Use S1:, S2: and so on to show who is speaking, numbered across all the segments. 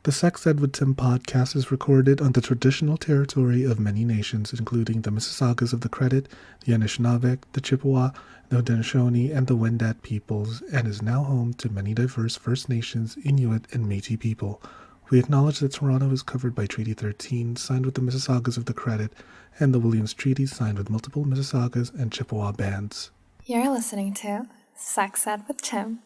S1: The Sex Ed with Tim podcast is recorded on the traditional territory of many nations, including the Mississaugas of the Credit, the Anishinaabe, the Chippewa, the Haudenosaunee, and the Wendat peoples, and is now home to many diverse First Nations, Inuit, and Métis people. We acknowledge that Toronto is covered by Treaty 13, signed with the Mississaugas of the Credit, and the Williams Treaty, signed with multiple Mississaugas and Chippewa bands.
S2: You're listening to Sex Ed with Tim.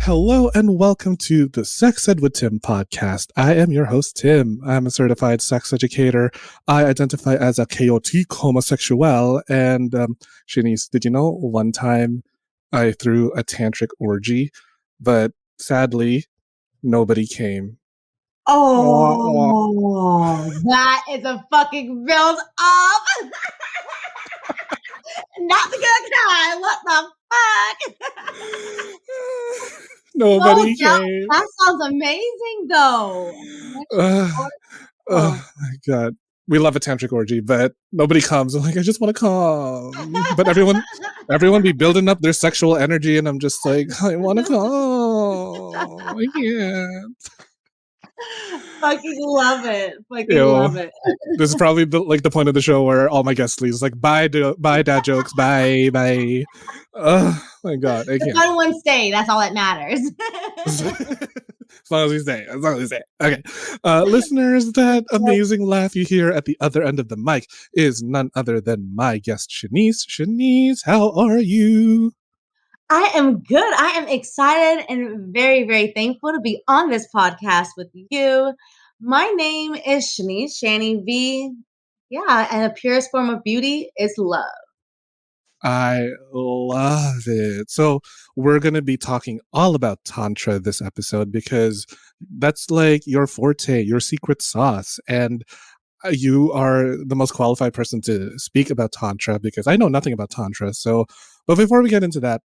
S1: Hello and welcome to the Sex Ed with Tim podcast. I am your host, Tim. I'm a certified sex educator. I identify as a chaotic homosexual. And Shanice, did you know one time I threw a tantric orgy, but sadly, nobody came.
S3: Oh, that is a fucking build up. Not the good kind. What the fuck?
S1: Nobody came.
S3: That sounds amazing, though.
S1: Oh my god. We love a tantric orgy, but nobody comes. I'm like, I just want to come. But everyone be building up their sexual energy, and I'm just like, I want to come. I can't.
S3: Fucking love it. Love it.
S1: This is probably the point of the show where all my guests leave. It's like, bye dad jokes. Bye. Oh my god. I can't.
S3: The fun ones stay. That's all that matters.
S1: As long as we stay. Okay. Listeners, that amazing laugh you hear at the other end of the mic is none other than my guest, Shanice. Shanice, how are you?
S3: I am good. I am excited and very, very thankful to be on this podcast with you. My name is Shanice, ShaniiV. Yeah, and the purest form of beauty is love.
S1: I love it. So we're going to be talking all about Tantra this episode because that's like your forte, your secret sauce. And you are the most qualified person to speak about Tantra because I know nothing about Tantra. So, but before we get into that,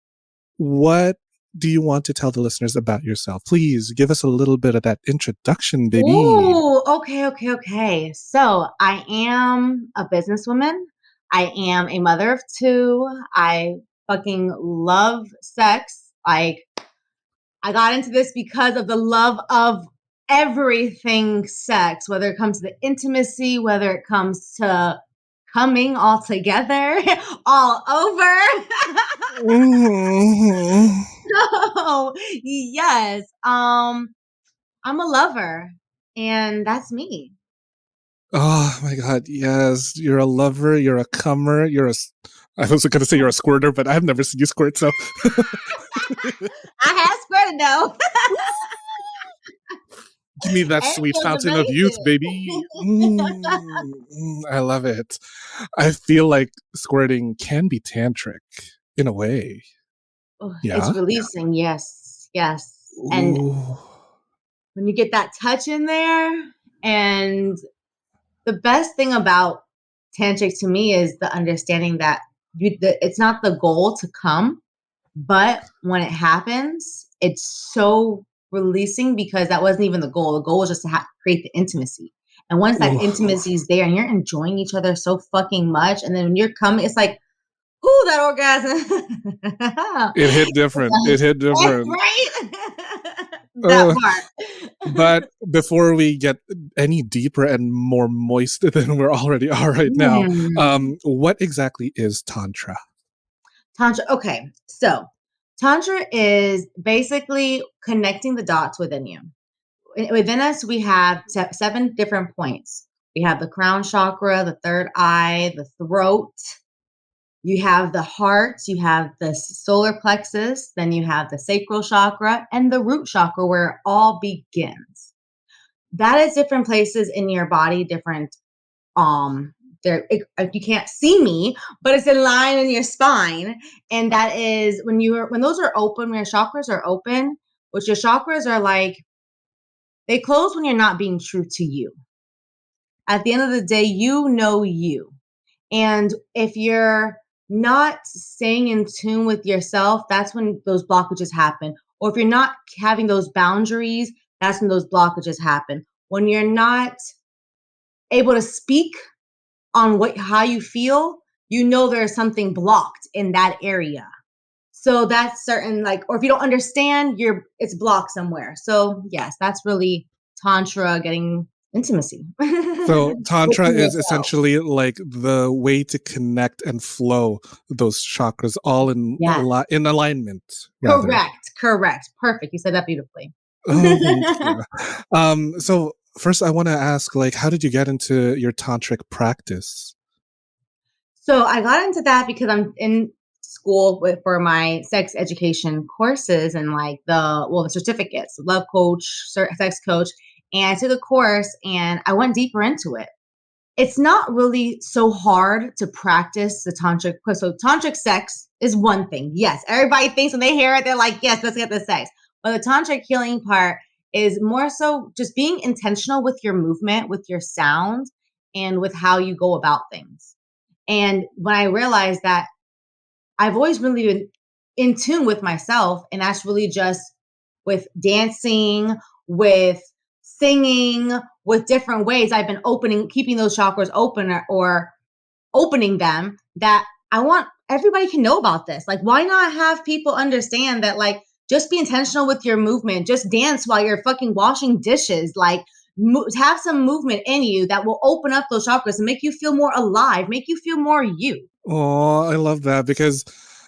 S1: what do you want to tell the listeners about yourself? Please give us a little bit of that introduction, baby.
S3: Ooh, okay. So I am a businesswoman. I am a mother of two. I fucking love sex. Like, I got into this because of the love of everything sex, whether it comes to the intimacy, whether it comes to coming all together, all over.
S1: Mm-hmm.
S3: So, yes, I'm a lover, and that's me.
S1: Oh my god, yes. You're a lover, you're a comer, I was going to say you're a squirter, but I've never seen you squirt, so.
S3: I have squirted, though.
S1: Give me that sweet fountain of youth, baby. I love it. I feel like squirting can be tantric in a way.
S3: Oh, yeah? It's releasing, yes. Ooh. And when you get that touch in there, and the best thing about tantric to me is the understanding that it's not the goal to come, but when it happens, it's so releasing because that wasn't even the goal. The goal was just to create the intimacy. And once that intimacy is there and you're enjoying each other so fucking much, and then when you're coming, it's like, ooh, that orgasm.
S1: It hit different.
S3: Right? That part.
S1: But before we get any deeper and more moist than we already are right now, what exactly is Tantra?
S3: Tantra. Okay. So Tantra is basically connecting the dots within you. Within us, we have 7 different points. We have the crown chakra, the third eye, the throat. You have the heart, you have the solar plexus, then you have the sacral chakra and the root chakra where it all begins. That is different places in your body, different, you can't see me, but it's in line in your spine. And that is when those are open, when your chakras are open, which your chakras are like, they close when you're not being true to you. At the end of the day, you know you. And if you're not staying in tune with yourself, that's when those blockages happen. Or if you're not having those boundaries, that's when those blockages happen. When you're not able to speak on how you feel, you know there's something blocked in that area. So that's certain, like, or if you don't understand, it's blocked somewhere. So yes, that's really Tantra, getting intimacy.
S1: So Tantra
S3: Within
S1: is
S3: yourself.
S1: essentially like the way to connect and flow those chakras all
S3: Yes.
S1: in alignment, rather.
S3: Correct. Perfect. You said that beautifully.
S1: Oh, thank you. So first I want to ask, like, how did you get into your tantric practice?
S3: So I got into that because I'm in school for my sex education courses and like the certificates, love coach, sex coach, and I took a course and I went deeper into it. It's not really so hard to practice the tantric. So tantric sex is one thing. Yes, everybody thinks when they hear it, they're like, yes, let's get the sex. But the tantric healing part is more so just being intentional with your movement, with your sound, and with how you go about things. And when I realized that I've always really been in tune with myself, and that's really just with dancing, with singing, with different ways I've been keeping those chakras open or opening them, that I want everybody can know about this. Like, why not have people understand that, like, just be intentional with your movement, just dance while you're fucking washing dishes, like, have some movement in you that will open up those chakras and make you feel more alive, make you feel more you.
S1: Oh, I love that because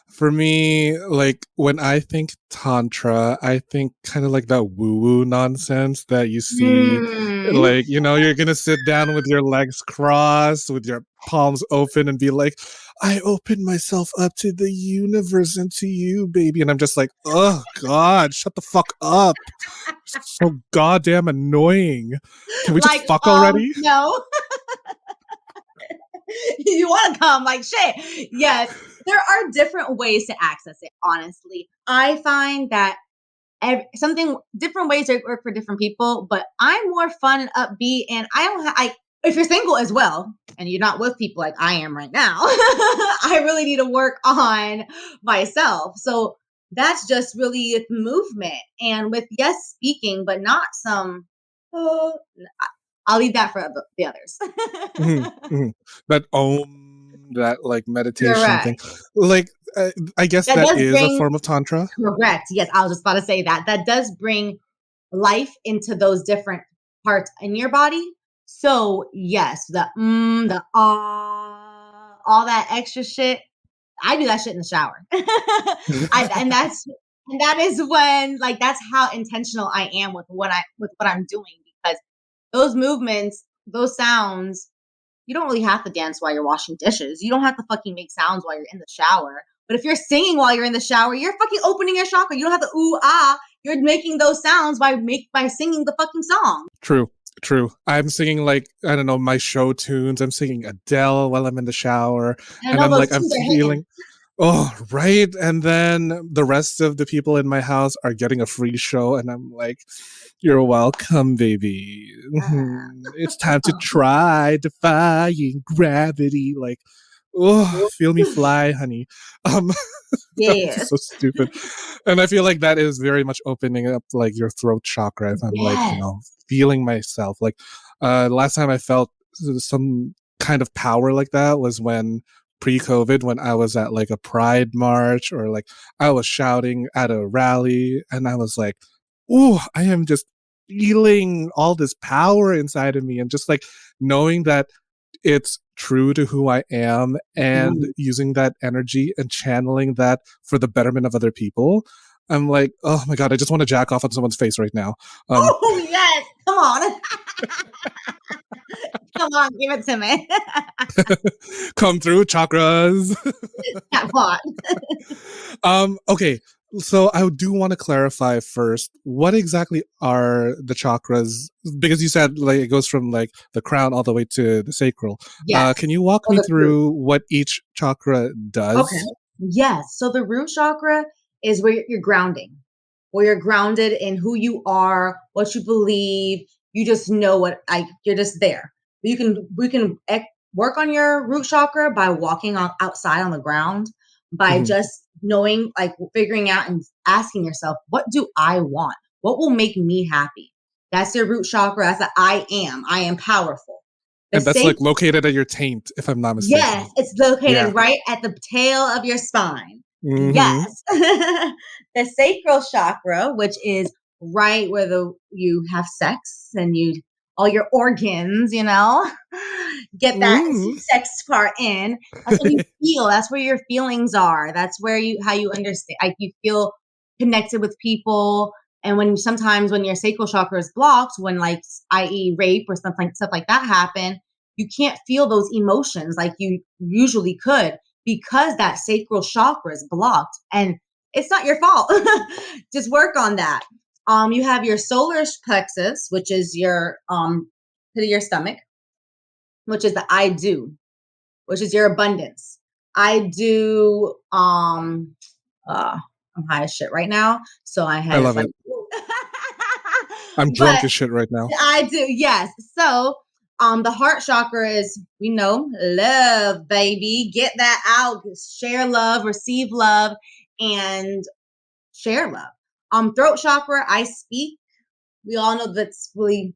S1: for me, like when I think tantra, I think kind of like that woo-woo nonsense that you see.
S3: Mm.
S1: Like, you're gonna sit down with your legs crossed, with your palms open, and be like, "I open myself up to the universe and to you, baby." And I'm just like, "Oh God, shut the fuck up! So goddamn annoying. Can we just
S3: Like,
S1: fuck already?"
S3: no. You want to come, like, shit. Yes, there are different ways to access it, honestly. I find that something different ways that work for different people, but I'm more fun and upbeat, and I don't have if you're single as well and you're not with people like I am right now, I really need to work on myself. So that's just really movement and with yes speaking, but not some oh, I'll leave that for the others.
S1: Mhm, mhm. That like meditation thing.
S3: Correct.
S1: Like, I guess
S3: That
S1: that
S3: does
S1: is a
S3: bring
S1: form of tantra.
S3: correct. Yes, I was just about to say that. That does bring life into those different parts in your body. So yes, the all that extra shit. I do that shit in the shower. And that is when, like, that's how intentional I am with what I'm doing, because those movements, those sounds, you don't really have to dance while you're washing dishes. You don't have to fucking make sounds while you're in the shower. But if you're singing while you're in the shower, you're fucking opening your chakra. You don't have to ooh ah. You're making those sounds by singing the fucking song.
S1: True, true. I'm singing like, I don't know, my show tunes. I'm singing Adele while I'm in the shower,
S3: And I
S1: and
S3: know those
S1: I'm
S3: tunes are hitting.
S1: feeling. Oh, right. And then the rest of the people in my house are getting a free show, and I'm like, "You're welcome, baby. It's time to try defying gravity." Like, oh, feel me fly, honey. Um, that's just
S3: Yes.
S1: so stupid. And I feel like that is very much opening up like your throat chakra. If I'm like,
S3: Yes.
S1: feeling myself. Like, the last time I felt some kind of power like that was when pre-COVID, when I was at like a pride march, or like I was shouting at a rally, and I was like, "Ooh, I am just feeling all this power inside of me," and just like knowing that it's true to who I am, and
S3: Mm.
S1: using that energy and channeling that for the betterment of other people. I'm like, oh my God, I just want to jack off on someone's face right now.
S3: Oh yes. Come on. Come on, give it to me.
S1: Come through, chakras.
S3: That part.
S1: Okay, so I do want to clarify first, what exactly are the chakras? Because you said like it goes from like the crown all the way to the sacral.
S3: Yes.
S1: Can you walk
S3: Or
S1: me
S3: the root.
S1: through what each chakra
S3: Okay.
S1: does?
S3: Yes. So the root chakra is where you're grounding, where you're grounded in who you are, what you believe. You just know you're just there. We can work on your root chakra by walking outside on the ground, by just knowing, like figuring out and asking yourself, what do I want? What will make me happy? That's your root chakra. That's the I am powerful.
S1: And that's like located at your taint, if I'm not mistaken.
S3: Yes, it's located right at the tail of your spine. Yes. The sacral chakra, which is right where you have sex and all your organs, get that sex part in. That's what you feel. That's where your feelings are. That's where how you understand, like you feel connected with people. And sometimes when your sacral chakra is blocked, when like, i.e. rape or stuff like that happen, you can't feel those emotions like you usually could because that sacral chakra is blocked, and it's not your fault. Just work on that. You have your solar plexus, which is your to your stomach, which is the I do, which is your abundance. I do. I'm high as shit right now, so I
S1: love it. I'm drunk as shit right now.
S3: I do, yes. So the heart chakra is, we know, love, baby. Get that out. Share love, receive love, and share love. Throat chakra, I speak. We all know that's really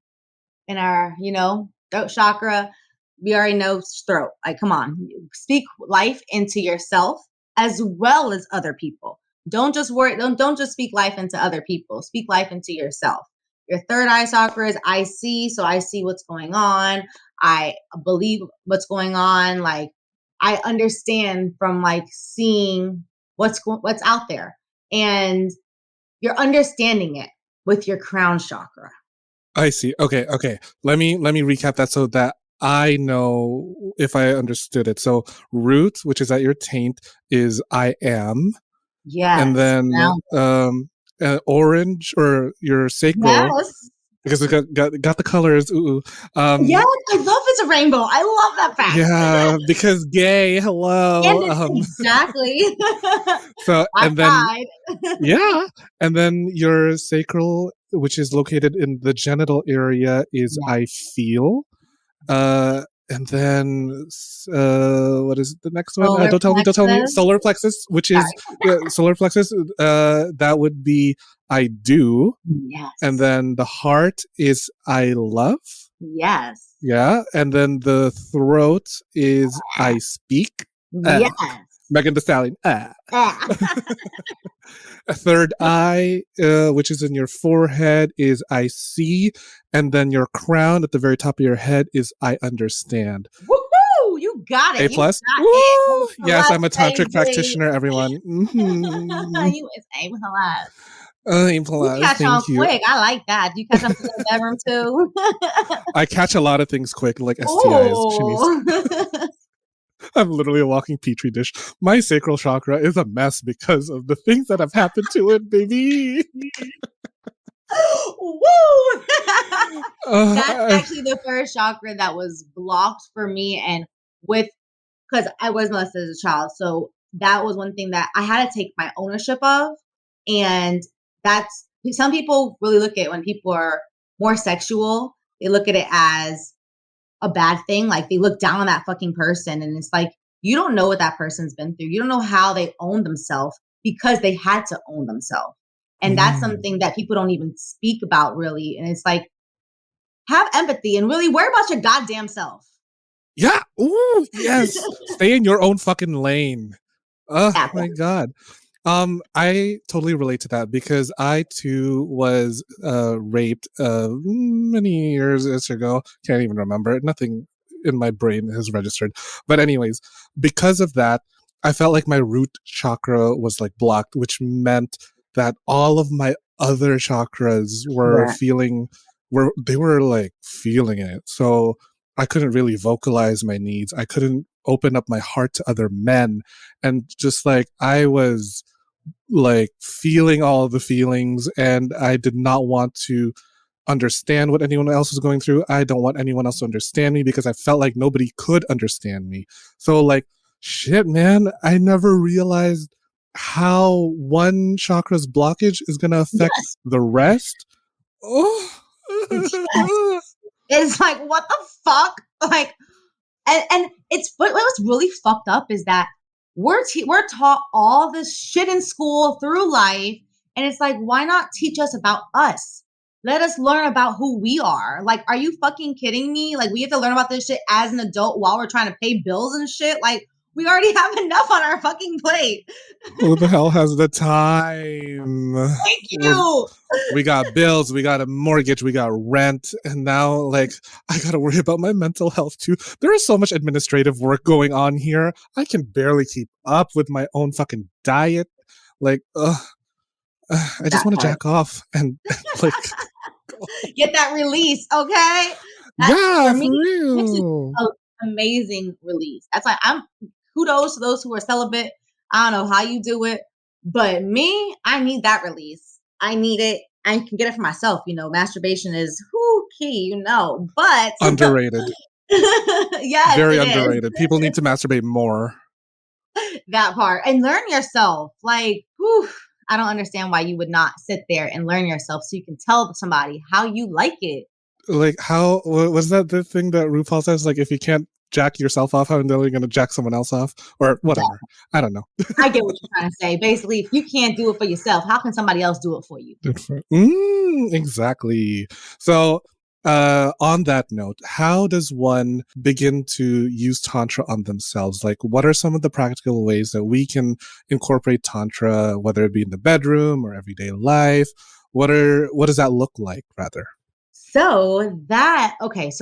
S3: in our, throat chakra. We already know throat. Like, come on. Speak life into yourself as well as other people. Don't just don't just speak life into other people. Speak life into yourself. Your third eye chakra is I see. So I see what's going on. I believe what's going on. Like, I understand from like seeing what's out there, and you're understanding it with your crown chakra.
S1: I see. Okay. Let me recap that so that I know if I understood it. So root, which is at your taint, is I am.
S3: Yes.
S1: And then orange, or your sacral.
S3: Yes.
S1: Because it got the colors.
S3: Yes, I love it's a rainbow. I love that fact.
S1: Yeah, because gay. Hello.
S3: Exactly.
S1: So and then and then your sacral, which is located in the genital area, is I feel. And then what is the next one? Don't tell me. Solar plexus, which is solar plexus. That would be I do.
S3: Yes.
S1: And then the heart is I love.
S3: Yes.
S1: Yeah. And then the throat is I speak.
S3: Yes.
S1: Megan Thee Stallion. A third eye, which is in your forehead, is I see. And then your crown at the very top of your head is I understand.
S3: Woohoo! You got it.
S1: A+. Yes, I'm a tantric practitioner, everyone.
S3: You is A+.
S1: You
S3: catch on quick. I like that. Do you catch on in the bedroom too?
S1: I catch a lot of things quick, like STIs. Shanice. I'm literally a walking petri dish. My sacral chakra is a mess because of the things that have happened to it, baby.
S3: Woo! That's actually the first chakra that was blocked for me, and because I was molested as a child, so that was one thing that I had to take my ownership of. And that's, some people really look at when people are more sexual, they look at it as a bad thing. Like, they look down on that fucking person, and it's like, you don't know what that person's been through. You don't know how they own themselves because they had to own themselves. And that's something that people don't even speak about, really. And it's like, have empathy and really worry about your goddamn self.
S1: Yeah. Ooh, yes. Stay in your own fucking lane. Oh my God. I totally relate to that because I too was raped many years ago. Can't even remember. Nothing in my brain has registered. But anyways, because of that, I felt like my root chakra was like blocked, which meant that all of my other chakras were feeling it. So I couldn't really vocalize my needs. I couldn't open up my heart to other men. And just like I was like feeling all of the feelings, and I did not want to understand what anyone else was going through. I don't want anyone else to understand me because I felt like nobody could understand me. So like, shit, man, I never realized how one chakra's blockage is going to affect the rest. Oh.
S3: It's like, what the fuck? Like, And it's what's really fucked up is that we're taught all this shit in school through life, and it's like, why not teach us about us? Let us learn about who we are. Like, are you fucking kidding me? Like, we have to learn about this shit as an adult while we're trying to pay bills and shit. Like, we already have enough on our fucking plate.
S1: Who the hell has the time?
S3: Thank you.
S1: We got bills, we got a mortgage, we got rent, and now, like, I gotta worry about my mental health too. There is so much administrative work going on here. I can barely keep up with my own fucking diet. Like, I just want to jack off and like
S3: get that release, okay?
S1: For real.
S3: An amazing release. That's like, I'm kudos to those who are celibate. I don't know how you do it, but me, I need that release. I need it. I can get it for myself. Masturbation is key, but
S1: underrated.
S3: Yes,
S1: very underrated. People need to masturbate more.
S3: That part, and learn yourself. Like, I don't understand why you would not sit there and learn yourself so you can tell somebody how you like it.
S1: Like, how was that the thing that RuPaul says? Like, if you can't jack yourself off, how are you going to jack someone else off? Or whatever. Yeah. I don't know.
S3: I get what you're trying to say. Basically, if you can't do it for yourself, how can somebody else do it for you?
S1: Exactly. So, on that note, how does one begin to use Tantra on themselves? Like, what are some of the practical ways that we can incorporate Tantra, whether it be in the bedroom or everyday life? What does that look like, rather?
S3: So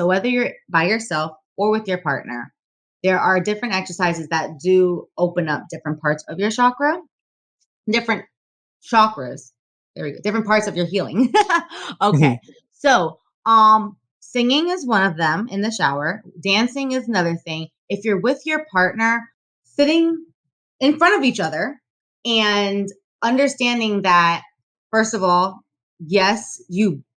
S3: whether you're by yourself or with your partner, there are different exercises that do open up different parts of your different chakras. There we go. Different parts of your healing. Okay. So, singing is one of them in the shower. Dancing is another thing. If you're with your partner, sitting in front of each other and understanding that, first of all, yes,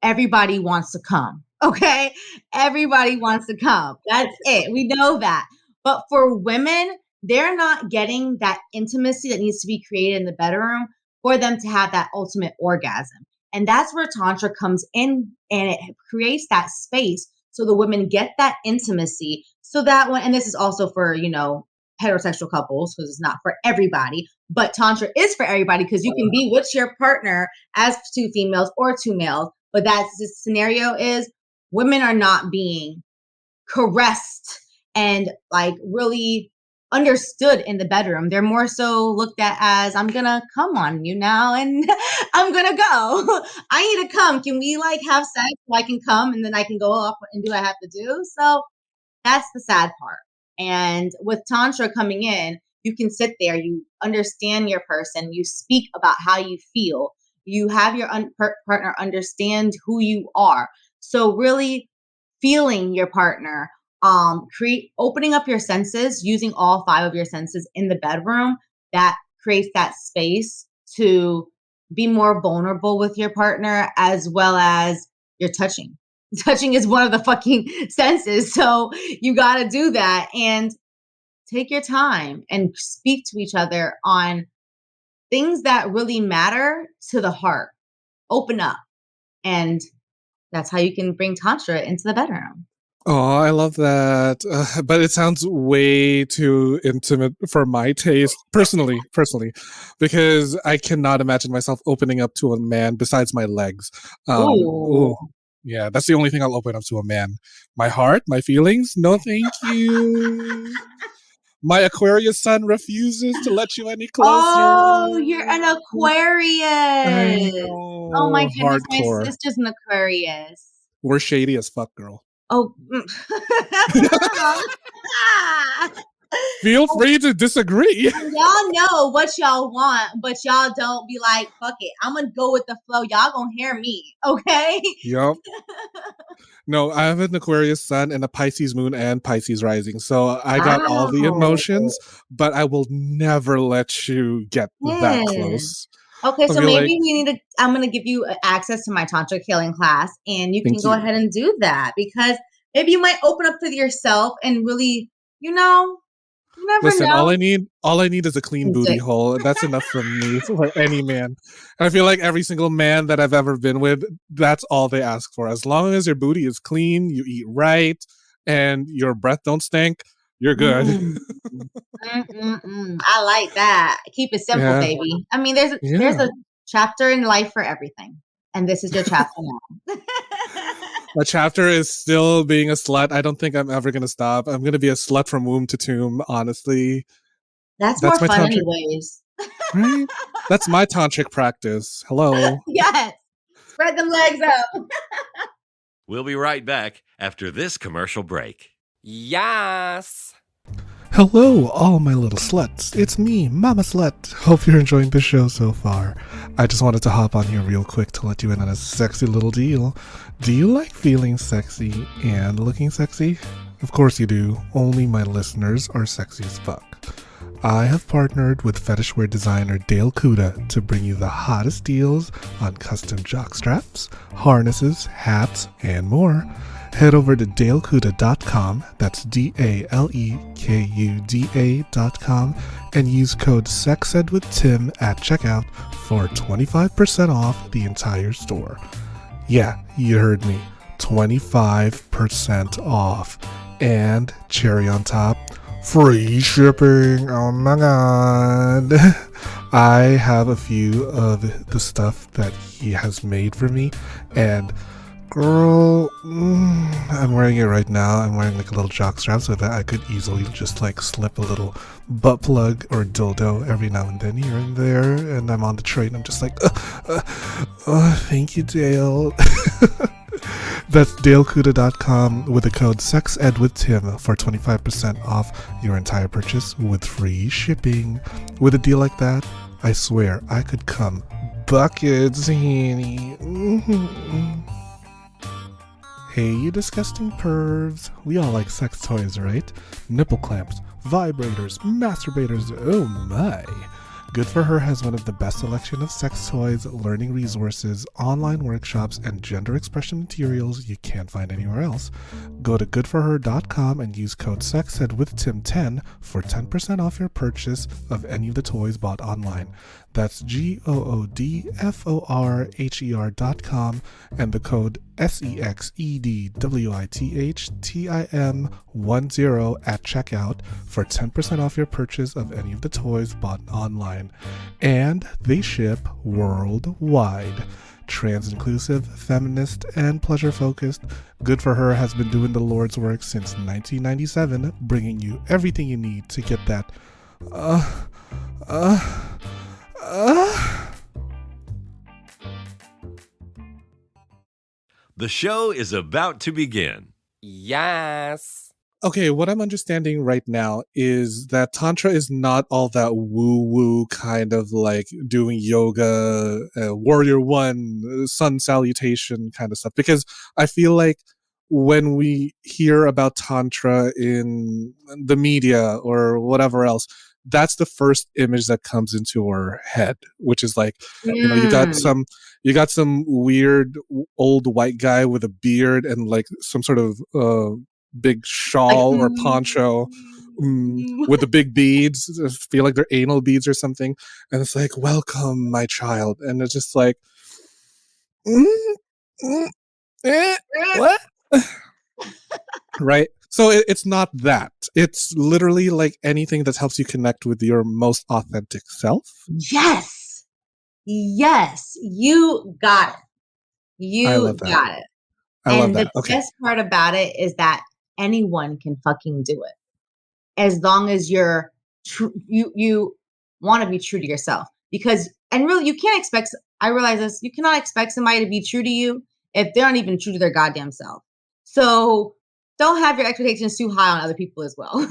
S3: everybody wants to come. Okay. Everybody wants to come. That's it. We know that. But for women, they're not getting that intimacy that needs to be created in the bedroom for them to have that ultimate orgasm. And that's where Tantra comes in, and it creates that space so the women get that intimacy so that and this is also for, heterosexual couples, because it's not for everybody, but Tantra is for everybody, because you can be with your partner as two females or two males. But that's the scenario is women are not being caressed and like really understood in the bedroom. They're more so looked at as, I'm gonna come on you now and I'm gonna go. I need to come. Can we like have sex so I can come and then I can go off and do what I have to do? So that's the sad part. And with Tantra coming in, you can sit there, you understand your person, you speak about how you feel, you have your partner understand who you are. So really feeling your partner, opening up your senses, using all 5 of your senses in the bedroom, that creates that space to be more vulnerable with your partner, as well as your touching. Touching is one of the fucking senses. So you got to do that and take your time and speak to each other on things that really matter to the heart. Open up. And that's how you can bring Tantra into the bedroom.
S1: Oh, I love that. But it sounds way too intimate for my taste, personally, because I cannot imagine myself opening up to a man besides my legs. Ooh. Yeah, that's the only thing I'll open up to a man. My heart, my feelings, no thank you. My Aquarius sun refuses to let you any closer.
S3: Oh, you're an Aquarius. Oh my goodness, hardcore. My sister's an Aquarius.
S1: We're shady as fuck, girl.
S3: Oh.
S1: Feel free to disagree.
S3: Y'all know what y'all want, but y'all don't be like, fuck it, I'm gonna go with the flow. Y'all gonna hear me, okay?
S1: Yep. No, I have an Aquarius sun and a Pisces moon and Pisces rising. So I got all the emotions, but I will never let you get that close.
S3: Okay, so maybe we need to, I'm going to give you access to my Tantric Healing class, and you can go ahead and do that, because maybe you might open up to yourself and really, you never know.
S1: All I need is a clean booty hole. That's enough for me, for any man. And I feel like every single man that I've ever been with, that's all they ask for. As long as your booty is clean, you eat right, and your breath don't stink, you're good.
S3: I like that. Keep it simple,
S1: Yeah.
S3: baby. I mean, there's a chapter in life for everything, and this is your chapter now.
S1: My chapter is still being a slut. I don't think I'm ever gonna stop. I'm gonna be a slut from womb to tomb. Honestly,
S3: That's
S1: that's
S3: more
S1: my
S3: fun,
S1: tantric,
S3: anyways.
S1: right? That's my tantric practice. Hello.
S3: Yes, spread them legs up.
S4: We'll be right back after this commercial break.
S5: Yes.
S1: Hello, all my little sluts. It's me, Mama Slut. Hope you're enjoying the show so far. I just wanted to hop on here real quick to let you in on a sexy little deal. Do you like feeling sexy and looking sexy? Of course you do. Only my listeners are sexy as fuck. I have partnered with fetish wear designer Dale Kuda to bring you the hottest deals on custom jock straps, harnesses, hats, and more. Head over to dalekuda.com, that's DALEKUDA.com, and use code SEXEDWITHTIM at checkout for 25% off the entire store. Yeah, you heard me, 25% off. And cherry on top, free shipping. Oh my god. I have a few of the stuff that he has made for me, and girl, I'm wearing it right now. I'm wearing like a little jock strap so that I could easily just like slip a little butt plug or dildo every now and then here and there. And I'm on the train. I'm just like, thank you, Dale. That's dalekuda.com with the code SEXEDWITHTIM for 25% off your entire purchase with free shipping. With a deal like that, I swear I could come buckets, honey. Hey, you disgusting pervs. We all like sex toys, right? Nipple clamps, vibrators, masturbators, oh my. Good For Her has one of the best selection of sex toys, learning resources, online workshops, and gender expression materials you can't find anywhere else. Go to goodforher.com and use code SEXEDWITHTIM10 for 10% off your purchase of any of the toys bought online. That's goodforher.com and the code SEXEDWITHTIM10 at checkout for 10% off your purchase of any of the toys bought online. And they ship worldwide. Trans-inclusive, feminist, and pleasure-focused, Good For Her has been doing the Lord's work since 1997, bringing you everything you need to get that
S4: The show is about to begin.
S5: Yes.
S1: Okay, what I'm understanding right now is that Tantra is not all that woo-woo kind of like doing yoga, warrior one, sun salutation kind of stuff. Because I feel like when we hear about Tantra in the media or whatever else, that's the first image that comes into our head, which is like, you know, you got some weird old white guy with a beard and like some sort of big shawl or poncho with the big beads. I feel like they're anal beads or something, and it's like, welcome my child, and it's just like what? Right, so it's not that, it's literally like anything that helps you connect with your most authentic self.
S3: Yes, you got it.
S1: I love that.
S3: Got it.
S1: I love
S3: And
S1: that.
S3: the
S1: Okay.
S3: best part about it is that anyone can fucking do it, as long as you're true. You want to be true to yourself, because and really you can't expect. I realize this. You cannot expect somebody to be true to you if they're not even true to their goddamn self. So don't have your expectations too high on other people as well.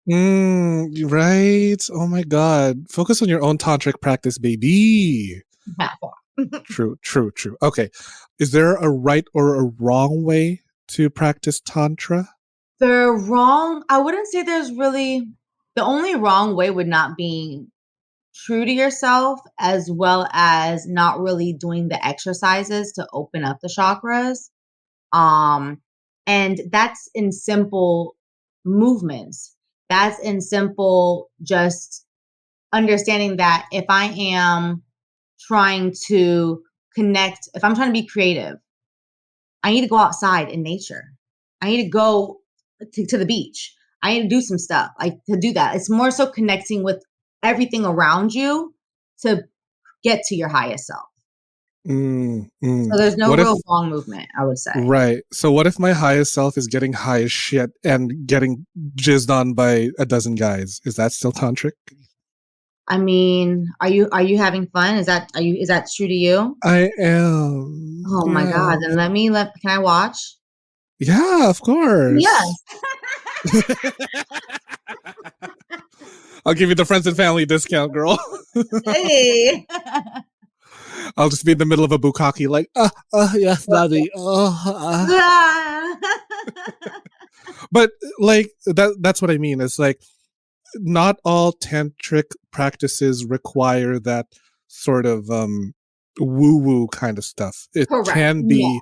S1: Right. Oh my god. Focus on your own tantric practice, baby.
S3: That far.
S1: True. Okay. Is there a right or a wrong way to practice Tantra?
S3: They're wrong. I wouldn't say there's really, the only wrong way would not be true to yourself, as well as not really doing the exercises to open up the chakras. And that's in simple movements. That's in simple just understanding that if I am trying to connect, if I'm trying to be creative, I need to go outside in nature. I need to go to the beach. I need to do some stuff like to do that. It's more so connecting with everything around you to get to your highest self. So there's no
S1: What if
S3: real wrong movement, I would say.
S1: Right. So what if my highest self is getting high as shit and getting jizzed on by a dozen guys? Is that still tantric?
S3: I mean, are you having fun? Is that true to you?
S1: I am.
S3: Oh my God. Then can I watch?
S1: Yeah, of course.
S3: Yes.
S1: I'll give you the friends and family discount, girl.
S3: Hey.
S1: I'll just be in the middle of a bukkake like, yes, daddy. But like that's what I mean. It's like not all tantric practices require that sort of woo-woo kind of stuff. It
S3: Correct.
S1: can be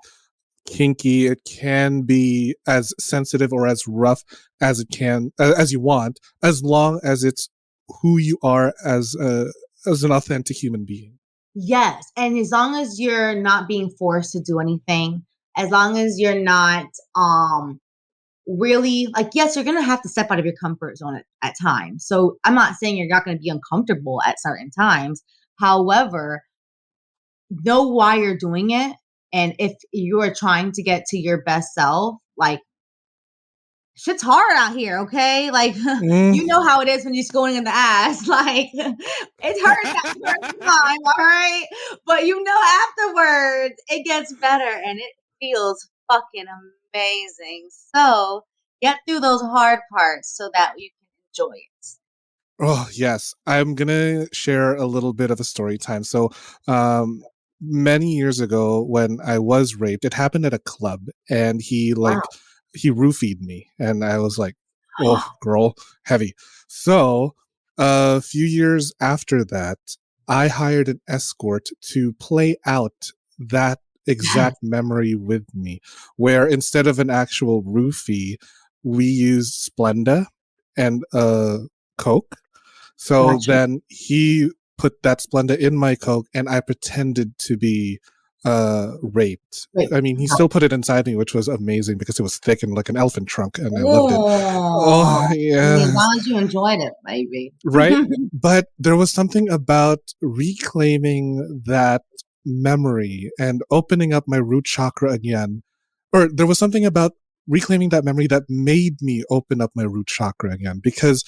S1: kinky, it can be as sensitive or as rough as it can as you want, as long as it's who you are as an authentic human being.
S3: Yes, and as long as you're not being forced to do anything, as long as you're not really like, yes, you're gonna have to step out of your comfort zone at times. So I'm not saying you're not gonna be uncomfortable at certain times. However, know why you're doing it. And if you are trying to get to your best self, like shit's hard out here, okay? Like you know how it is when you're going in the ass. Like it hurts that first time, all right? But you know afterwards it gets better and it feels fucking amazing. So get through those hard parts so that you can enjoy it.
S1: Oh, yes. I'm going to share a little bit of a story time. So, many years ago when I was raped, it happened at a club and he roofied me and I was like, oh, girl, heavy. So, a few years after that, I hired an escort to play out that exact memory with me, where instead of an actual roofie, we used Splenda and Coke. So then he put that Splenda in my Coke and I pretended to be raped. I mean, he still put it inside me, which was amazing because it was thick and like an elephant trunk and I loved it. Oh, yeah.
S3: As long as you enjoyed it, baby.
S1: Right? But there was something about reclaiming that memory and opening up my root chakra again. Or there was something about reclaiming that memory that made me open up my root chakra again because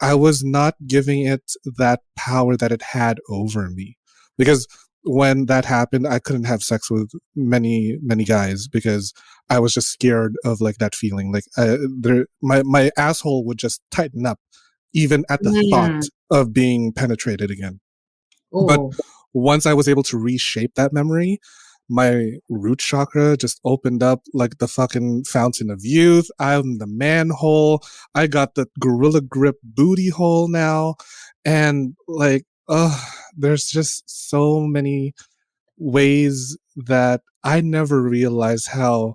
S1: I was not giving it that power that it had over me. Because when that happened, I couldn't have sex with many guys because I was just scared of like that feeling. Like my asshole would just tighten up even at the thought of being penetrated again. Ooh. But once I was able to reshape that memory, my root chakra just opened up like the fucking fountain of youth. I'm the manhole. I got the gorilla grip booty hole now. And like, there's just so many ways that I never realized how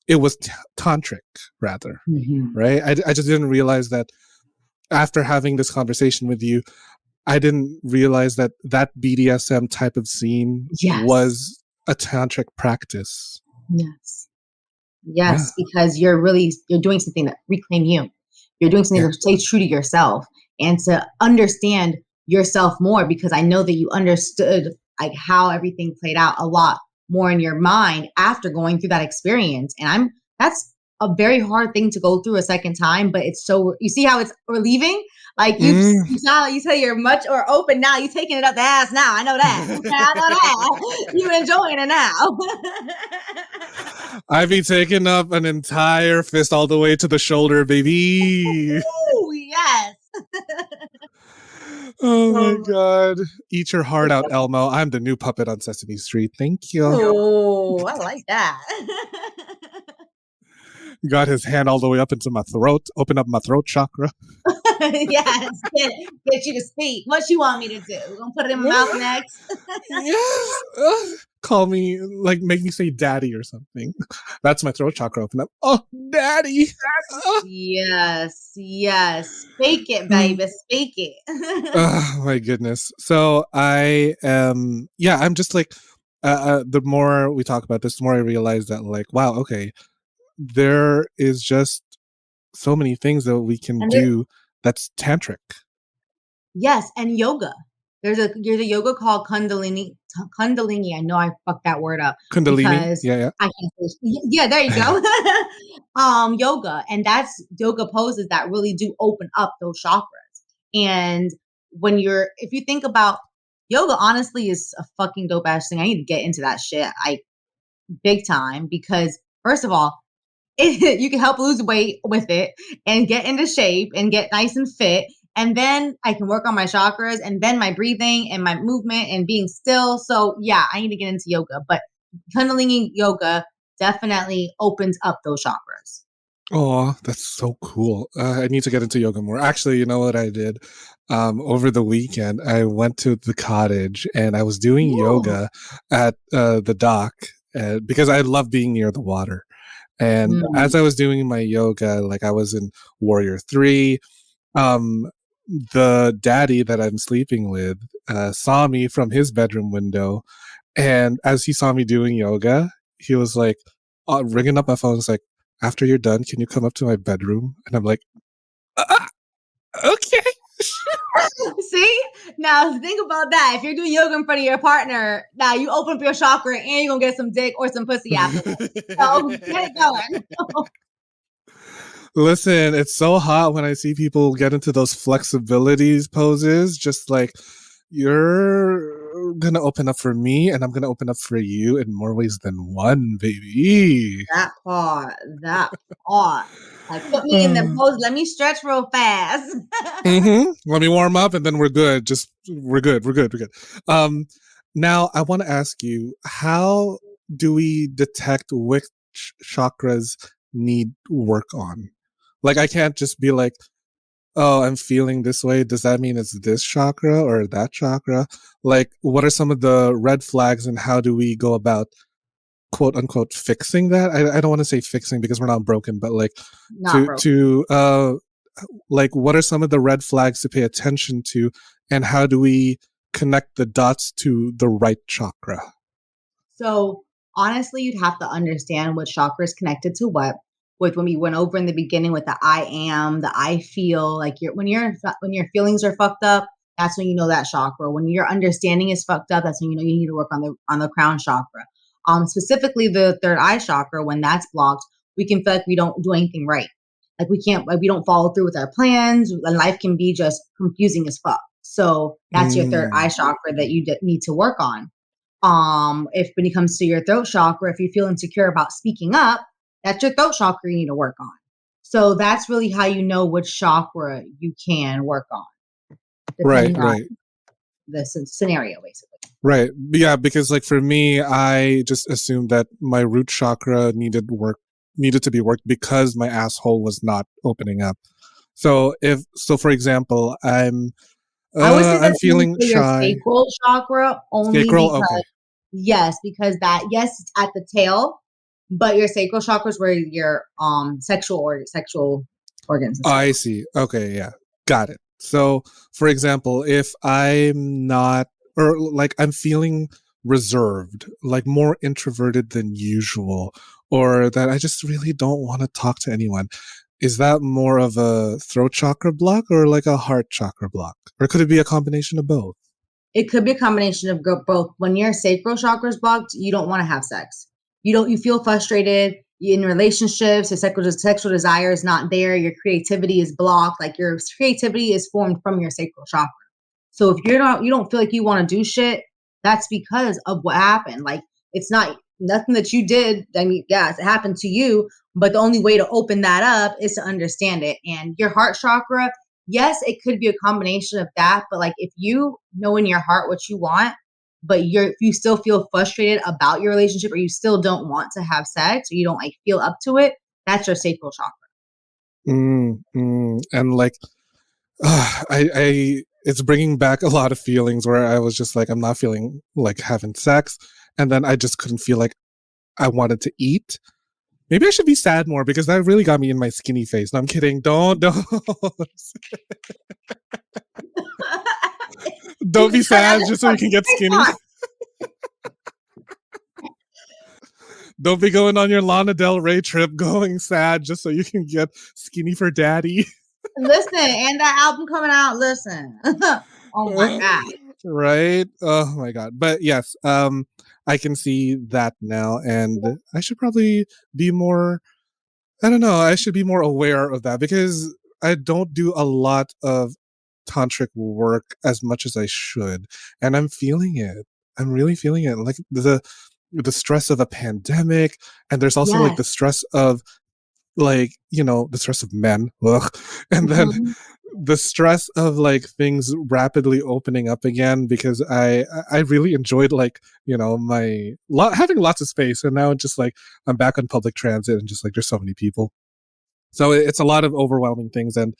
S1: it was tantric, rather. Right? I just didn't realize that after having this conversation with you, I didn't realize that BDSM type of scene was a tantric practice.
S3: Yes, because you're doing something that reclaim you. You're doing something to stay true to yourself and to understand yourself more, because I know that you understood like how everything played out a lot more in your mind after going through that experience. And that's a very hard thing to go through a second time, but it's so, you see how it's relieving? Like you say you're much more open now. You're taking it up the ass now. I know that. I know that. You enjoying it now.
S1: I be taking up an entire fist all the way to the shoulder, baby.
S3: Ooh, yes.
S1: Oh my God. Eat your heart out, Elmo. I'm the new puppet on Sesame Street. Thank you.
S3: Oh, I like that.
S1: Got his hand all the way up into my throat. Open up my throat chakra.
S3: Yes. Get you to speak. What you want me to do? We're gonna put it in my mouth next.
S1: Yes. Call me, like, make me say daddy or something. That's my throat chakra open up. Oh, daddy.
S3: Yes. Speak it, baby. Speak it.
S1: Oh, my goodness. So I am, I'm just like, the more we talk about this, the more I realize that, like, wow, okay, there is just so many things that we can
S3: And
S1: do that's tantric.
S3: Yes, and yoga. There's a yoga called Kundalini. Kundalini. I know I fucked that word up
S1: Kundalini.
S3: because
S1: Yeah.
S3: I can't say. Yeah, there you go. Yoga, and that's yoga poses that really do open up those chakras. And if you think about yoga, honestly, is a fucking dope ass thing. I need to get into that shit, big time, because first of all, you can help lose weight with it and get into shape and get nice and fit. And then I can work on my chakras and then my breathing and my movement and being still. So yeah, I need to get into yoga, but Kundalini yoga definitely opens up those chakras.
S1: Oh, that's so cool. I need to get into yoga more. Actually, you know what I did? Over the weekend, I went to the cottage and I was doing yoga at the dock because I love being near the water. And as I was doing my yoga, like I was in Warrior 3, the daddy that I'm sleeping with saw me from his bedroom window. And as he saw me doing yoga, he was like, ringing up my phone. It's like, after you're done, can you come up to my bedroom? And I'm like, okay.
S3: See? Now think about that. If you're doing yoga in front of your partner, now you open up your chakra and you're going to get some dick or some pussy after. So get it going.
S1: Listen, it's so hot when I see people get into those flexibilities poses, just like, you're going to open up for me and I'm going to open up for you in more ways than one, baby.
S3: That part. Like, put me in the pose. Let me stretch real fast.
S1: Let me warm up and then we're good. We're good. Now, I want to ask you, how do we detect which chakras need work on? Like, I can't just be like, oh, I'm feeling this way. Does that mean it's this chakra or that chakra? Like, what are some of the red flags and how do we go about, quote unquote, fixing that? I don't want to say fixing because we're not broken, but like like, what are some of the red flags to pay attention to and how do we connect the dots to the right chakra?
S3: So honestly, you'd have to understand what chakra is connected to what. With when we went over in the beginning with the I am, the I feel, like when your feelings are fucked up, that's when you know that chakra. When your understanding is fucked up, that's when you know you need to work on the crown chakra. Specifically the third eye chakra, when that's blocked, we can feel like we don't do anything right. Like we don't follow through with our plans, and life can be just confusing as fuck. So that's your third eye chakra that you need to work on. If when it comes to your throat chakra, if you feel insecure about speaking up, that's your throat chakra you need to work on. So that's really how you know which chakra you can work on, depending on the scenario, basically.
S1: Right. Yeah, because like for me, I just assumed that my root chakra needed to be worked because my asshole was not opening up. So for example, I would say I'm feeling shy.
S3: Your sacral chakra only
S1: sacral,
S3: because
S1: okay.
S3: Yes, because it's at the tail, but your sacral chakra is where your sexual organs.
S1: I see. Okay, yeah. Got it. So, for example, if I'm not, or like I'm feeling reserved, like more introverted than usual, or that I just really don't want to talk to anyone, is that more of a throat chakra block or like a heart chakra block? Or could it be a combination of both?
S3: It could be a combination of both. When your sacral chakra is blocked, you don't want to have sex. You feel frustrated in relationships. Your sexual desire is not there. Your creativity is blocked. Like your creativity is formed from your sacral chakra. So if you don't feel like you want to do shit, that's because of what happened. Like it's not nothing that you did. I mean, yeah, it happened to you, but the only way to open that up is to understand it. And your heart chakra, yes, it could be a combination of that. But like if you know in your heart what you want, but you still feel frustrated about your relationship or you still don't want to have sex or you don't like feel up to it, that's your sacral chakra.
S1: And like, it's bringing back a lot of feelings where I was just like, I'm not feeling like having sex. And then I just couldn't feel like I wanted to eat. Maybe I should be sad more because that really got me in my skinny face. No, I'm kidding. Don't. Don't be sad just so you can get skinny. Don't be going on your Lana Del Rey trip going sad just so you can get skinny for daddy.
S3: Listen, and that album coming out, listen. Oh my God.
S1: Right? Oh my God. But yes, I can see that now, and I should probably be more, I don't know, I should be more aware of that because I don't do a lot of tantric work as much as I should, and I'm feeling it. I'm really feeling it. Like the stress of a pandemic, and there's also like
S3: Yes.
S1: the stress of like, you know, the stress of men, ugh, and then the stress of like things rapidly opening up again, because I really enjoyed like, you know, having lots of space, and now it's just like I'm back on public transit and just like there's so many people, so it's a lot of overwhelming things, and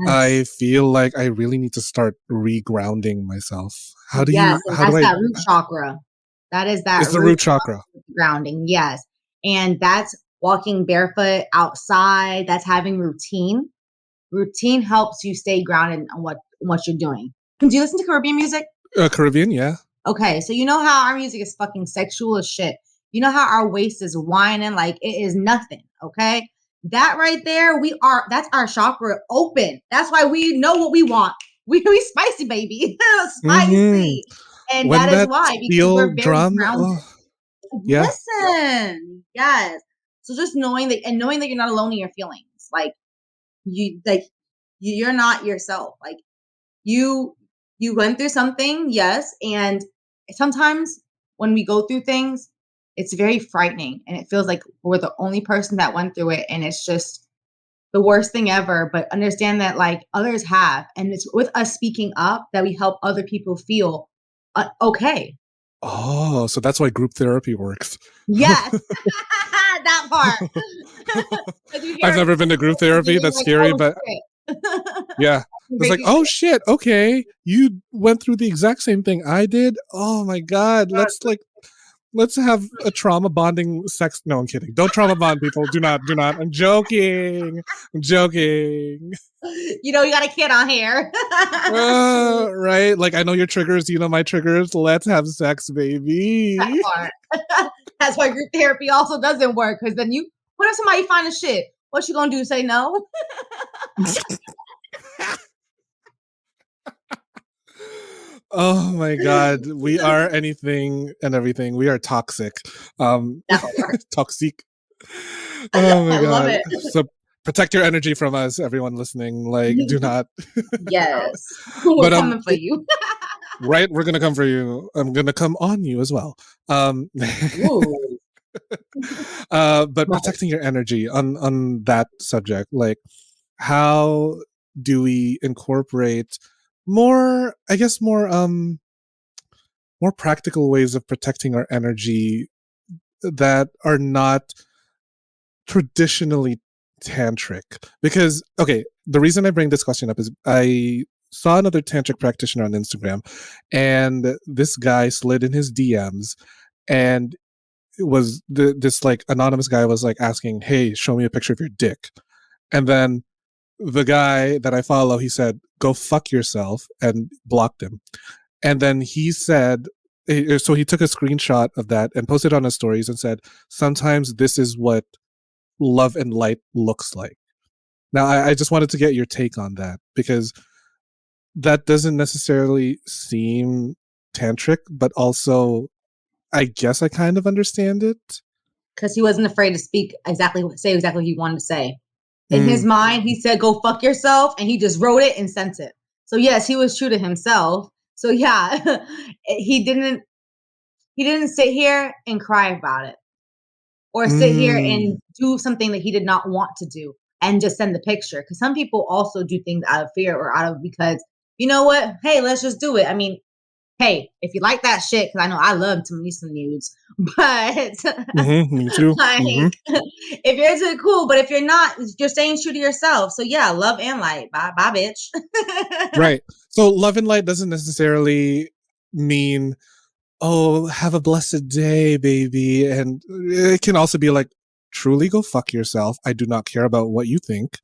S1: I
S3: Yes.
S1: feel like I really need to start regrounding myself.
S3: And that's that root chakra. That is that
S1: it's the root chakra.
S3: grounding. Yes. And that's walking barefoot outside. That's having routine. Routine helps you stay grounded on what you're doing. Do you listen to Caribbean music?
S1: Caribbean, yeah.
S3: Okay, so you know how our music is fucking sexual as shit. You know how our waist is whining like it is nothing. Okay, that right there, that's our chakra open. That's why we know what we want. We spicy, baby, spicy, and
S1: When
S3: that is
S1: that
S3: why, because
S1: steel
S3: we're very
S1: drum,
S3: grounded.
S1: yeah.
S3: Listen, yes. So just knowing that, and knowing that you're not alone in your feelings, you're not yourself. Like you went through something, yes, and sometimes when we go through things, it's very frightening, and it feels like we're the only person that went through it, and it's just the worst thing ever. But understand that like others have, and it's with us speaking up that we help other people feel okay.
S1: Oh, so that's why group therapy works.
S3: Yes. That part.
S1: I've never been to group therapy. That's
S3: like,
S1: scary,
S3: oh,
S1: but
S3: shit.
S1: yeah. It's like, oh shit, okay. You went through the exact same thing I did. Oh my God. Let's have a trauma bonding sex. No, I'm kidding. Don't trauma bond people. Do not. I'm joking.
S3: You know, you got a kid on here.
S1: Right? Like, I know your triggers. You know my triggers. Let's have sex, baby.
S3: That part. That's why group therapy also doesn't work. Because then what if somebody finds shit? What you gonna do? Say no?
S1: Oh my God. We are anything and everything. We are toxic. Toxic. Oh my
S3: I love
S1: God.
S3: it.
S1: So protect your energy from us, everyone listening. Like, do not.
S3: Yes. We're
S1: But
S3: coming for you.
S1: right, we're gonna come for you. I'm gonna come on you as well. But protecting your energy on that subject, like how do we incorporate more, I guess more practical ways of protecting our energy that are not traditionally tantric? Because okay, the reason I bring this question up is I saw another tantric practitioner on Instagram, and this guy slid in his DMs, and it was this like anonymous guy was like asking, hey, show me a picture of your dick. And then the guy that I follow, he said, go fuck yourself, and blocked him. And then he said, so he took a screenshot of that and posted on his stories and said, sometimes this is what love and light looks like. Now, I just wanted to get your take on that, because that doesn't necessarily seem tantric, but also I guess I kind of understand it.
S3: Because he wasn't afraid to say exactly what he wanted to say. In his mind, he said, go fuck yourself. And he just wrote it and sent it. So yes, he was true to himself. So yeah, he didn't sit here and cry about it, or sit here and do something that he did not want to do and just send the picture. Because some people also do things out of fear or because, you know what? Hey, let's just do it. I mean, hey, if you like that shit, because I know I love to me some nudes, but
S1: me too.
S3: Like, if you're into it, cool. But if you're not, you're staying true to yourself. So yeah, love and light. Bye, bitch.
S1: Right. So love and light doesn't necessarily mean, oh, have a blessed day, baby. And it can also be like, truly go fuck yourself. I do not care about what you think.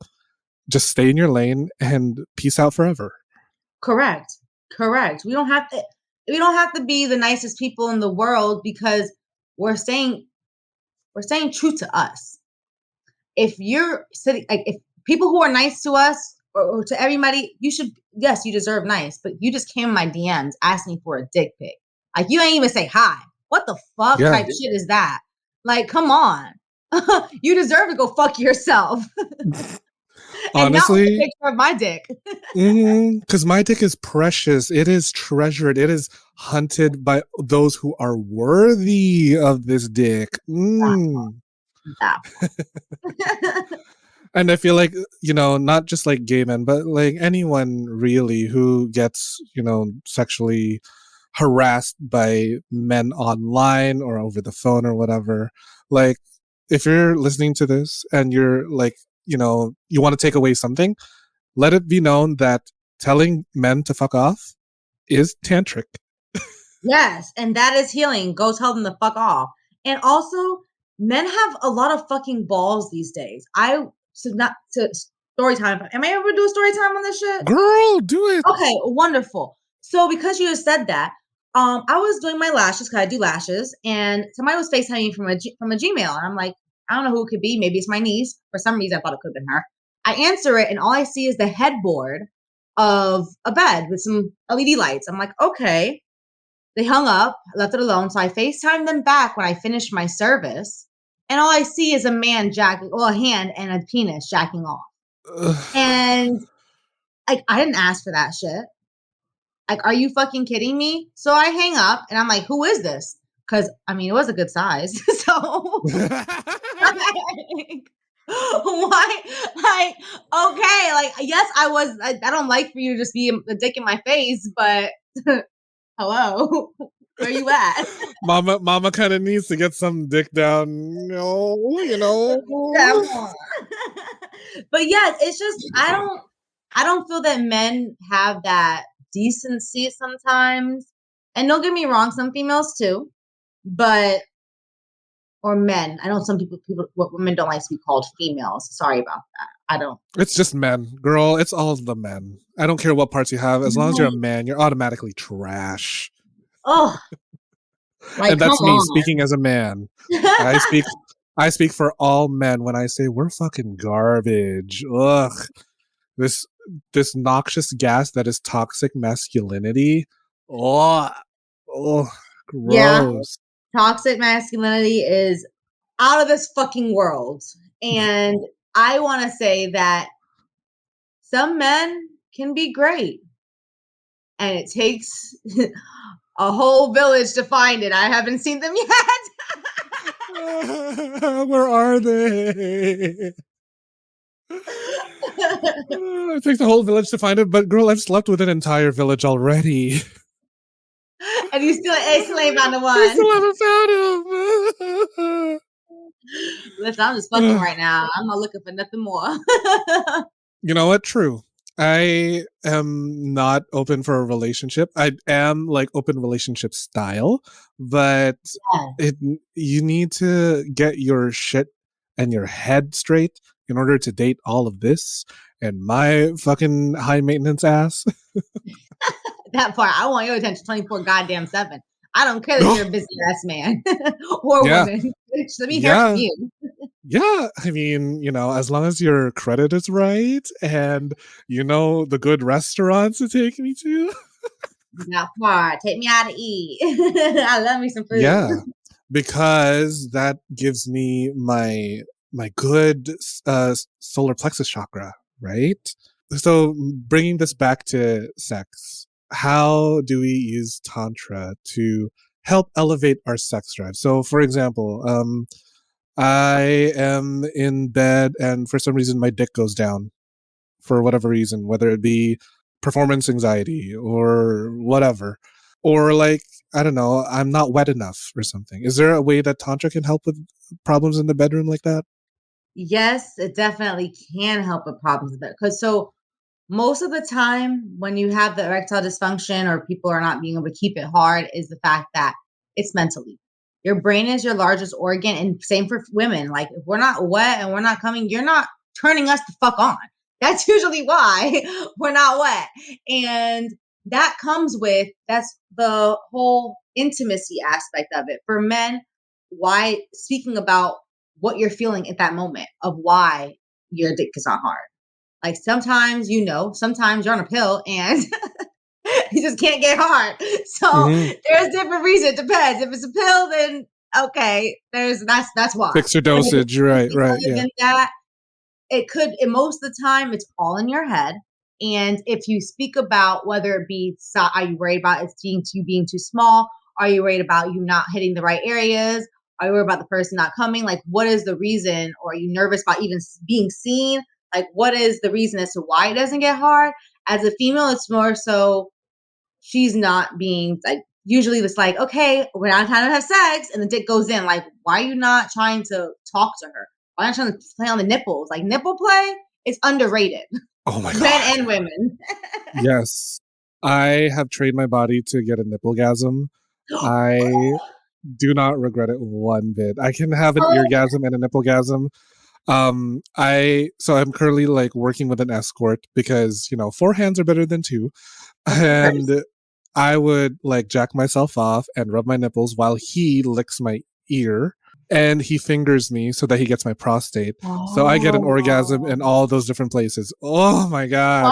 S1: Just stay in your lane and peace out forever.
S3: Correct. We don't have to be the nicest people in the world, because we're staying we're staying true to us. If you're sitting, like, if people who are nice to us or to everybody, you deserve nice, but you just came in my DMs asking for a dick pic. Like, you ain't even say hi. What the fuck type shit is that? Like, come on. You deserve to go fuck yourself. And not with a picture of my dick.
S1: Because my dick is precious. It is treasured. It is hunted by those who are worthy of this dick.
S3: That
S1: And I feel like, not just like gay men, but like anyone really who gets, sexually harassed by men online or over the phone or whatever. Like, if you're listening to this and you're like, you want to take away something, let it be known that telling men to fuck off is tantric.
S3: Yes, and that is healing. Go tell them to fuck off. And also, men have a lot of fucking balls these days. Story time. Am I able to do a story time on this shit?
S1: Girl, do it.
S3: Okay, wonderful. So because you just said that, I was doing my lashes because I do lashes, and somebody was FaceTiming from a Gmail, and I'm like, I don't know who it could be. Maybe it's my niece. For some reason, I thought it could have been her. I answer it, and all I see is the headboard of a bed with some LED lights. I'm like, okay. They hung up, left it alone. So I FaceTimed them back when I finished my service. And all I see is a hand and a penis jacking off. And like, I didn't ask for that shit. Like, are you fucking kidding me? So I hang up and I'm like, who is this? Because, it was a good size. So why? Like, okay. Like, yes, I don't like for you to just be a dick in my face, but hello. Where you at?
S1: Mama kind of needs to get some dick down. No,
S3: But yes, it's just I don't feel that men have that decency sometimes. And don't get me wrong, some females too, or men. I know some people women don't like to be called females. Sorry about that. I don't.
S1: It's just men, girl. It's all the men. I don't care what parts you have. As long as you're a man, you're automatically trash.
S3: Oh, like,
S1: and that's me speaking as a man. I speak for all men when I say we're fucking garbage. Ugh, this noxious gas that is toxic masculinity. Oh, gross.
S3: Yeah, toxic masculinity is out of this fucking world. And I want to say that some men can be great. And it takes a whole village to find it. I haven't seen them yet.
S1: Where are they? It takes a whole village to find it, but girl, I've slept with an entire village already.
S3: And you still ain't found the one.
S1: I still haven't found him.
S3: Listen, I'm just fucking right now. I'm not looking for nothing more.
S1: You know what? True. I am not open for a relationship. I am like open relationship style, but you need to get your shit and your head straight in order to date all of this and my fucking high maintenance ass.
S3: That part. I want your attention 24 goddamn 7. I don't care that you're a busy ass man or woman. Let me hear from you.
S1: Yeah, as long as your credit is right and the good restaurants to take me to.
S3: That part. Take me out to eat. I love me some food.
S1: Yeah, because that gives me my good solar plexus chakra, right? So bringing this back to sex, how do we use Tantra to help elevate our sex drive? So, for example, I am in bed and for some reason my dick goes down for whatever reason, whether it be performance anxiety or whatever. Or like, I don't know, I'm not wet enough or something. Is there a way that Tantra can help with problems in the bedroom like that?
S3: Yes, it definitely can help with problems. Because most of the time when you have the erectile dysfunction or people are not being able to keep it hard is the fact that it's mentally. Your brain is your largest organ, and same for women. Like, if we're not wet and we're not coming, you're not turning us the fuck on. That's usually why we're not wet. And that's the whole intimacy aspect of it. For men, speaking about what you're feeling at that moment of why your dick is not hard. Like sometimes, sometimes you're on a pill and you just can't get hard. So there's different reasons. It depends. If it's a pill, then okay, that's why.
S1: Fix your dosage. Right. Yeah.
S3: Than that, most of the time, it's all in your head. And if you speak about whether it be, are you worried about you being too small? Are you worried about you not hitting the right areas? Are you worried about the person not coming? Like, what is the reason? Or are you nervous about even being seen? Like, what is the reason as to why it doesn't get hard? As a female, it's more so she's not being like, usually it's like, okay, we're not trying to have sex, and the dick goes in. Like, why are you not trying to talk to her? Why not trying to play on the nipples? Like, nipple play is underrated.
S1: Oh my God.
S3: Men and women.
S1: Yes. I have trained my body to get a nipplegasm. I do not regret it one bit. I can have an eargasm and a nipplegasm. I'm currently like working with an escort because, 4 hands are better than 2. And I would like jack myself off and rub my nipples while he licks my ear. And he fingers me so that he gets my prostate. So I get an orgasm in all those different places. Oh my God.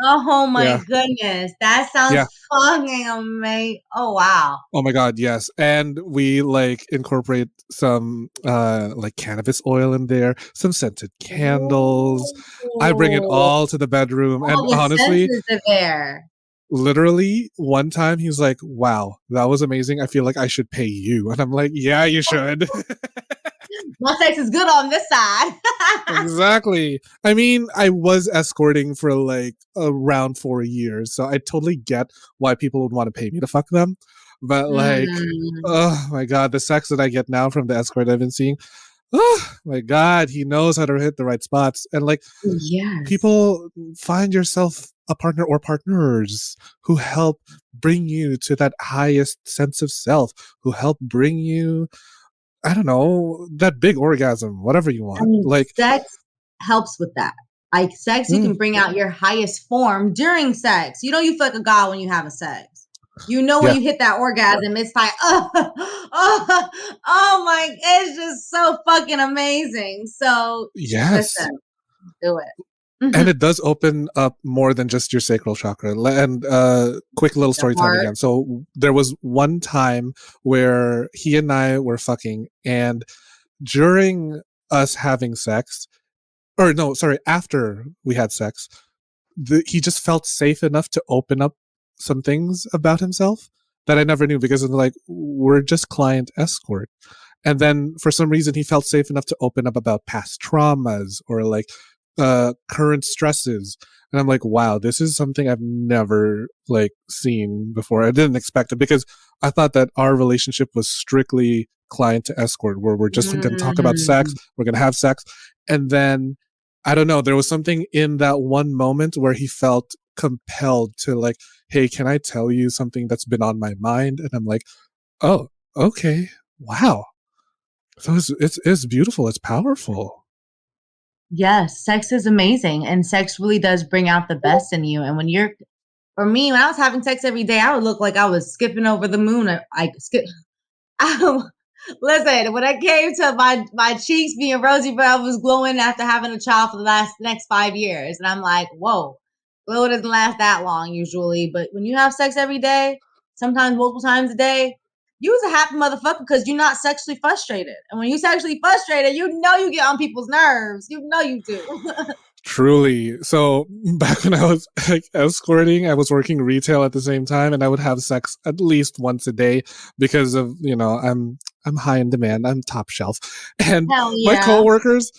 S3: Oh my goodness. That sounds fucking amazing. Oh wow.
S1: Oh my God, yes. And we like incorporate some like cannabis oil in there, some scented candles. Ooh. I bring it all to the bedroom.
S3: All
S1: and
S3: the
S1: honestly,
S3: senses are there.
S1: Literally, one time he was like, wow, that was amazing. I feel like I should pay you. And I'm like, yeah, you should.
S3: My sex is good on this side.
S1: Exactly. I mean, I was escorting for like around 4 years. So I totally get why people would want to pay me to fuck them. But like, oh my God, the sex that I get now from the escort I've been seeing, oh my God, he knows how to hit the right spots. And like, people, find yourself a partner or partners who help bring you to that highest sense of self, who help bring you, I don't know, that big orgasm, whatever you want. Like
S3: sex helps with that. Like sex, you can bring out your highest form during sex. You feel like a god when you have a sex. When you hit that orgasm, it's like, oh my, it's just so fucking amazing. So
S1: yes,
S3: listen, do it.
S1: And it does open up more than just your sacral chakra. And quick little story time again. So there was one time where he and I were fucking, and during us having sex, after we had sex, he just felt safe enough to open up some things about himself that I never knew, because like, we're just client escort. And then for some reason he felt safe enough to open up about past traumas or like current stresses. And I'm like, wow, this is something I've never like seen before. I didn't expect it, because I thought that our relationship was strictly client to escort, where we're just going to talk about sex, we're going to have sex. And then I don't know, there was something in that one moment where he felt compelled to like, hey, can I tell you something that's been on my mind? And I'm like, oh, okay, wow. So it's beautiful, it's powerful.
S3: Yes, sex is amazing, and sex really does bring out the best in you. And when I was having sex every day, I would look like I was skipping over the moon. Listen, when it came to my cheeks being rosy, but I was glowing after having a child for the next 5 years, and I'm like, whoa, glow doesn't last that long usually. But when you have sex every day, sometimes multiple times a day, you's a happy motherfucker because you're not sexually frustrated. And when you're sexually frustrated, you get on people's nerves. You do.
S1: Truly. So back when I was like escorting, I was working retail at the same time, and I would have sex at least once a day because of, I'm high in demand. I'm top shelf. And my coworkers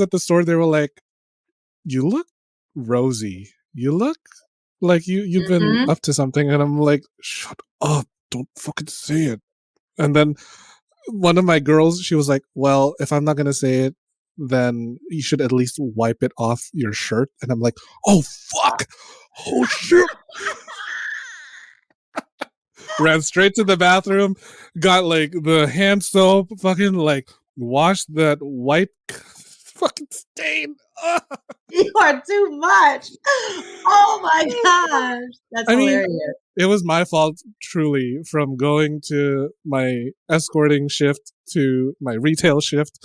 S1: at the store, they were like, you look rosy. You look like you've been up to something. And I'm like, shut up. Don't fucking say it. And then one of my girls, she was like, well, if I'm not going to say it, then you should at least wipe it off your shirt. And I'm like, oh, fuck. Oh, shit. Ran straight to the bathroom, got like the hand soap, fucking like washed that white fucking stain.
S3: You are too much. Oh my gosh. That's hilarious.
S1: It was my fault, truly, from going to my escorting shift to my retail shift.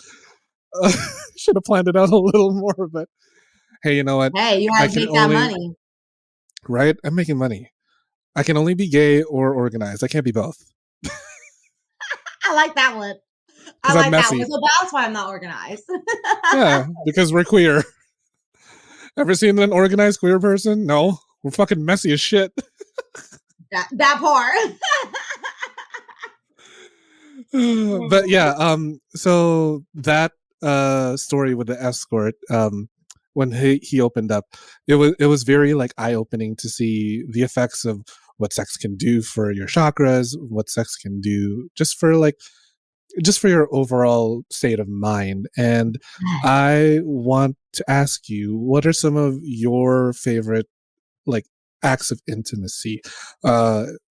S1: Should have planned it out a little more, but hey, you know what?
S3: Hey, you had to make that money.
S1: Right? I'm making money. I can only be gay or organized. I can't be both.
S3: I like that one. I like that one. So that's why I'm not organized.
S1: Yeah, because we're queer. Ever seen an organized queer person? No. We're fucking messy as shit.
S3: That part.
S1: But yeah, so that story with the escort, when he opened up, it was very like eye-opening to see the effects of what sex can do for your chakras, what sex can do just for your overall state of mind. And I want to ask you, what are some of your favorite like acts of intimacy,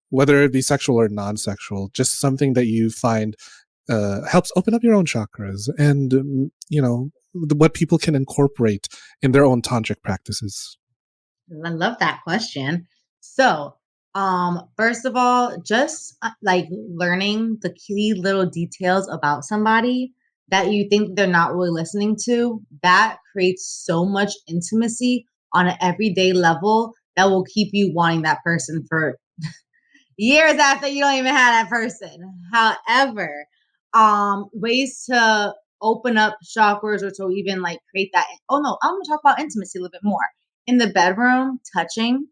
S1: whether it be sexual or non-sexual, just something that you find helps open up your own chakras and what people can incorporate in their own tantric practices?
S3: I love that question. So first of all, just like learning the key little details about somebody that you think they're not really listening to, that creates so much intimacy on an everyday level that will keep you wanting that person for years after you don't even have that person. However, ways to open up chakras or to even like create that. Oh no, I'm gonna talk about intimacy a little bit more. In the bedroom, touching.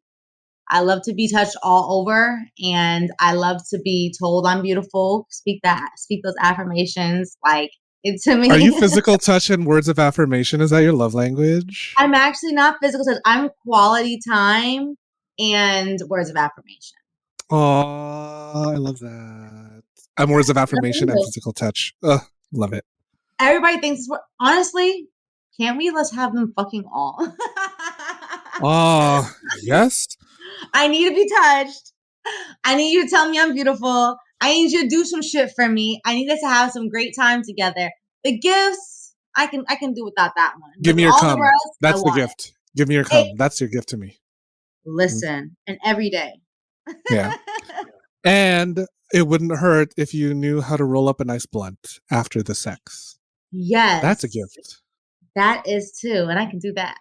S3: I love to be touched all over, and I love to be told I'm beautiful. Speak those affirmations like into me.
S1: Are you physical touch and words of affirmation? Is that your love language?
S3: I'm actually not physical touch. I'm quality time and words of affirmation.
S1: Oh, I love that. I'm words of affirmation and physical touch. Love it.
S3: Everybody thinks honestly, can't we let's have them fucking all?
S1: Oh, yes.
S3: I need to be touched. I need you to tell me I'm beautiful. I need you to do some shit for me. I need us to have some great time together. The gifts, I can do without that one.
S1: Give me your cum. That's the gift. Give me your cum. That's your gift to me.
S3: Listen, and every day.
S1: Yeah. And it wouldn't hurt if you knew how to roll up a nice blunt after the sex.
S3: Yes.
S1: That's a gift.
S3: That is too. And I can do that.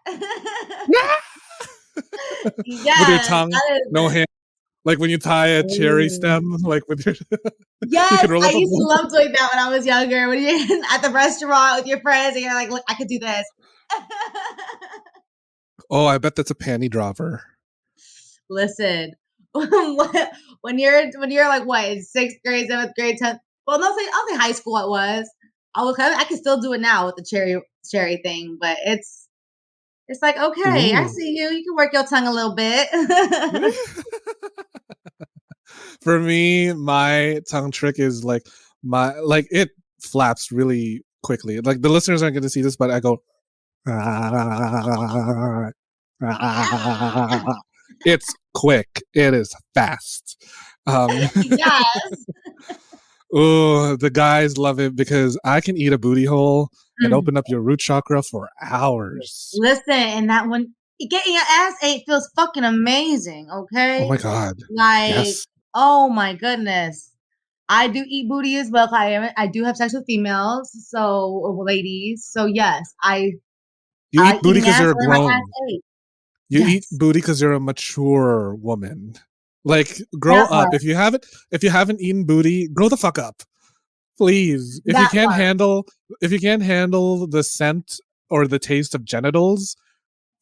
S1: Yes. With your tongue, no hand. Like when you tie a cherry stem, like with your...
S3: Yes, I used to love doing that when I was younger. When you're at the restaurant with your friends and you're like, look, I could do this.
S1: Oh, I bet that's a panty dropper.
S3: Listen, when you're like what, in 6th grade, 7th grade, 10th, well, I'll say high school it was. I can still do it now with the cherry thing, but it's like, okay, I see you. You can work your tongue a little bit.
S1: For me, my tongue trick is like it flaps really quickly. Like the listeners aren't going to see this, but I go. It's quick. It is fast.
S3: Yes.
S1: Oh, the guys love it because I can eat a booty hole and open up your root chakra for hours.
S3: Listen, and that one, getting your ass ate feels fucking amazing, okay?
S1: Oh my God.
S3: Like,
S1: yes.
S3: Oh my goodness. I do eat booty as well. I do have sex with females, or ladies. So yes,
S1: You eat booty because you're grown. You
S3: yes.
S1: eat booty because you're a mature woman. Like, grow up. If you haven't eaten booty, grow the fuck up, please. If you can't handle the scent or the taste of genitals,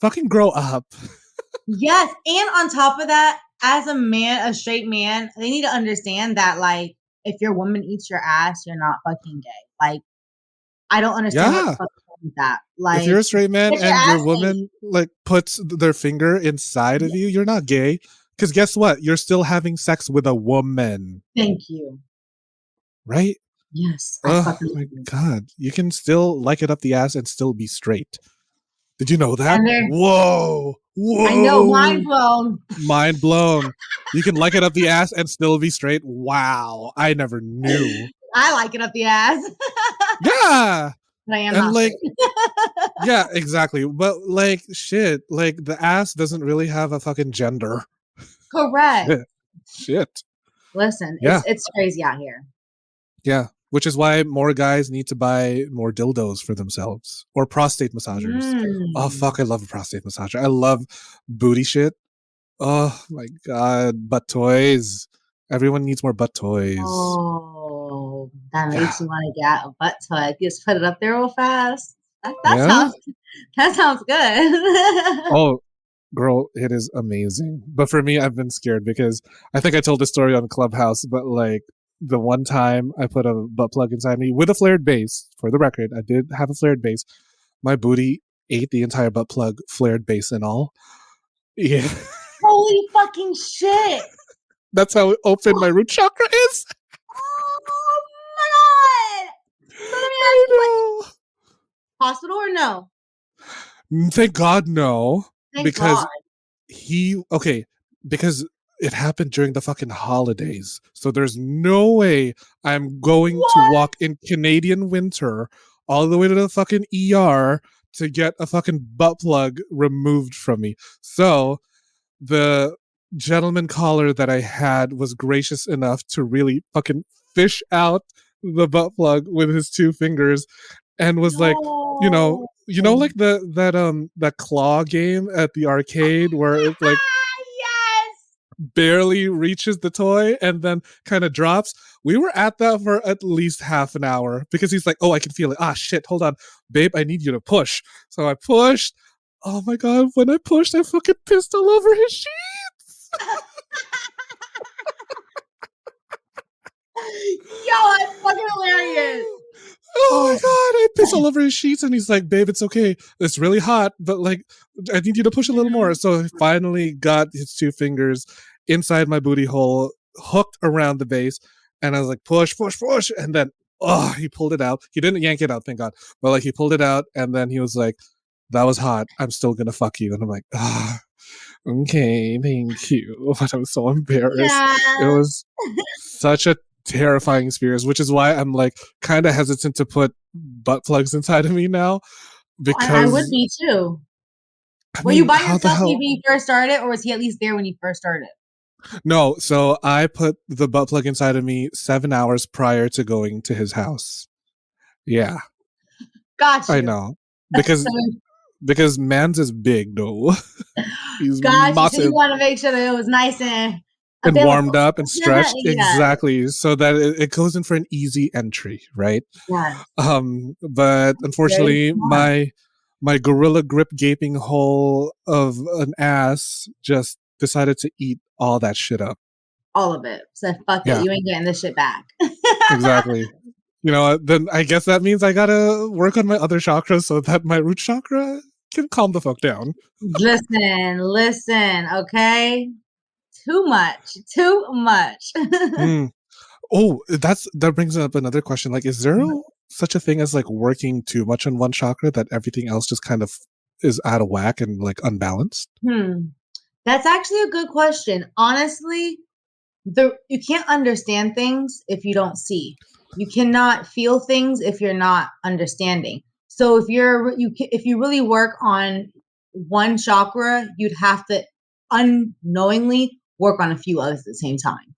S1: fucking grow up.
S3: Yes, and on top of that, as a straight man, they need to understand that, like, if your woman eats your ass, you're not fucking gay. Like, I don't understand what the fuck is that. Like,
S1: if you're a straight man and your woman like puts their finger inside of you, you're not gay. Because guess what? You're still having sex with a woman.
S3: Thank you.
S1: Right?
S3: Yes.
S1: Oh my God. You can still like it up the ass and still be straight. Did you know that? Whoa.
S3: I know. Mind blown.
S1: Mind blown. You can like it up the ass and still be straight. Wow. I never knew.
S3: I like it up the ass.
S1: Yeah.
S3: But I am not
S1: like Yeah, exactly. But like shit, like the ass doesn't really have a fucking gender.
S3: Correct.
S1: Shit.
S3: Listen,
S1: Yeah.
S3: it's crazy out here.
S1: Yeah. Which is why more guys need to buy more dildos for themselves or prostate massagers. Oh fuck, I love a prostate massager. I love booty shit. Oh my god, butt toys. Everyone needs more butt toys.
S3: Oh, that
S1: Yeah.
S3: makes you want to get a butt toy. Just put it up there real fast. That
S1: Yeah.
S3: sounds good.
S1: Oh, girl, it is amazing. But for me, I've been scared because I think I told this story on Clubhouse, but like the one time I put a butt plug inside me with a flared base, for the record, I did have a flared base. My booty ate the entire butt plug, flared base and all. Yeah.
S3: Holy fucking shit.
S1: That's how open my root chakra is.
S3: Oh my god. So let me ask you,
S1: I
S3: hospital or no?
S1: know. Thank God, no.
S3: Thank
S1: Because
S3: God.
S1: because it happened during the fucking holidays. So there's no way I'm going to
S3: What?
S1: walk in Canadian winter all the way to the fucking ER to get a fucking butt plug removed from me. So the gentleman caller that I had was gracious enough to really fucking fish out the butt plug with his 2 fingers and was like,
S3: No.
S1: like that claw game at the arcade where it like
S3: Yes.
S1: barely reaches the toy and then kind of drops. We were at that for at least half an hour because he's like, oh, I can feel it. Ah, shit, hold on. Babe, I need you to push. So I pushed. Oh my God, when I pushed, I fucking pissed all over his sheets.
S3: Yo, that's fucking hilarious.
S1: Oh my God, I pissed all over his sheets and he's like, babe, it's okay. It's really hot, but like, I need you to push a little more. So he finally got his 2 fingers inside my booty hole, hooked around the base. And I was like, push, push, push. And then, oh, he pulled it out. He didn't yank it out, thank God. But like, he pulled it out. And then he was like, that was hot. I'm still going to fuck you. And I'm like, okay, thank you. But I was so embarrassed.
S3: Yeah.
S1: It was such a terrifying experience, which is why I'm like kind of hesitant to put butt plugs inside of me now. Because
S3: I would be too. Were you by yourself when you first started, or was he at least there when you first started?
S1: No, so I put the butt plug inside of me 7 hours prior to going to his house. Yeah.
S3: Gotcha.
S1: I know. Because man's is big though. He's
S3: gotcha.
S1: massive.
S3: So you want to make sure that it was nice and
S1: warmed up and stretched.
S3: Yeah.
S1: Exactly. So that it goes in for an easy entry, right?
S3: Yeah.
S1: But unfortunately my gorilla grip gaping hole of an ass just decided to eat all that shit up.
S3: All of it. So fuck it. You ain't getting this shit back.
S1: Exactly. Then I guess that means I gotta work on my other chakras so that my root chakra can calm the fuck down.
S3: Listen, okay? Too much.
S1: Oh, that brings up another question. Like, is there such a thing as like working too much on one chakra that everything else just kind of is out of whack and like unbalanced?
S3: That's actually a good question. Honestly, you can't understand things if you don't see. You cannot feel things if you're not understanding. So if you really work on one chakra, you'd have to unknowingly work on a few others at the same time.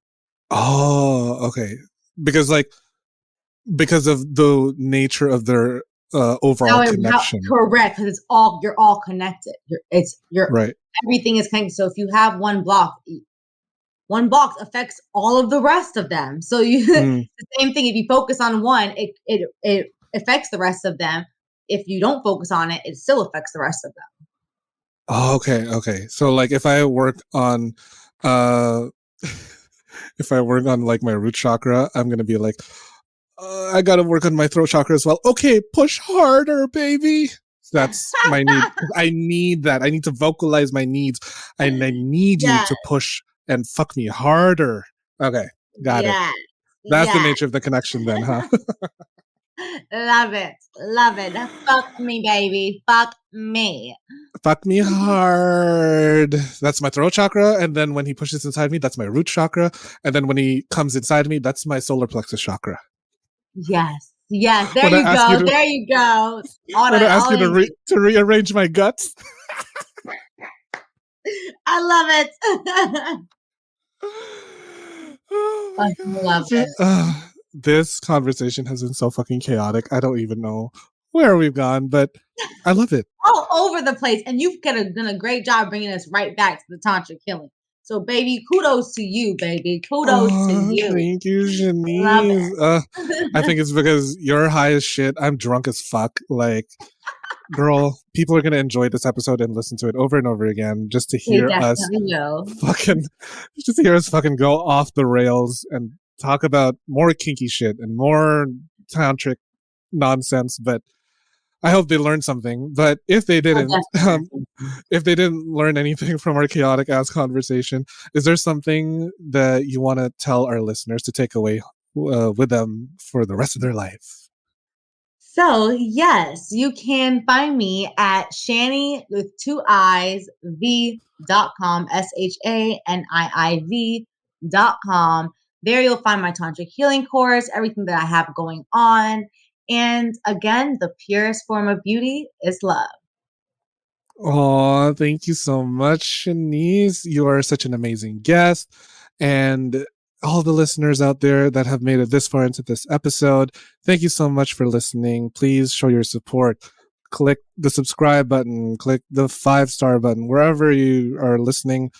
S1: Oh, okay. Because of the nature of their overall connection.
S3: Correct, because you're all connected.
S1: Right.
S3: Everything is connected. So if you have one block affects all of the rest of them. So the same thing. If you focus on one, it affects the rest of them. If you don't focus on it, it still affects the rest of them.
S1: Oh, okay. So like if I work on like my root chakra, I'm gonna be like, I gotta work on my throat chakra as well. Okay, push harder, baby. That's my need. I need that. I need to vocalize my needs, and I need you to push and fuck me harder. Okay, got it. That's the nature of the connection then, huh?
S3: Love it. Fuck me, baby. Fuck me.
S1: Fuck me hard. That's my throat chakra. And then when he pushes inside me, that's my root chakra. And then when he comes inside me, that's my solar plexus chakra.
S3: Yes. Yes, there
S1: When I
S3: you
S1: ask
S3: go.
S1: you to,
S3: There you go. All
S1: when I
S3: that,
S1: ask
S3: all
S1: you to,
S3: in.
S1: to rearrange my guts.
S3: I love it.
S1: Oh
S3: I
S1: my
S3: love
S1: god.
S3: it.
S1: This conversation has been so fucking chaotic. I don't even know where we've gone, but I love it.
S3: All over the place. And you've done a great job bringing us right back to the Tantric Healing. So, baby, kudos to you, baby. Kudos to
S1: Oh,
S3: you.
S1: thank you,
S3: Love
S1: Shanice. I
S3: it.
S1: think it's because you're high as shit. I'm drunk as fuck. Like, girl, people are gonna enjoy this episode and listen to it over and over again just to
S3: They
S1: hear us
S3: definitely will.
S1: fucking, just to hear us fucking go off the rails and talk about more kinky shit and more tantric nonsense. But I hope they learned something. But if they
S3: Oh,
S1: didn't,
S3: definitely.
S1: if they didn't learn anything from our chaotic ass conversation, is there something that you want to tell our listeners to take away with them for the rest of their life?
S3: So, yes, you can find me at Shanii with 2 I's, v.com, ShaniiV.com. There you'll find my Tantric Healing course, everything that I have going on. And again, the purest form of beauty is love.
S1: Oh, thank you so much, Shanice. You are such an amazing guest. And all the listeners out there that have made it this far into this episode, thank you so much for listening. Please show your support. Click the subscribe button, click the 5-star button, wherever you are listening,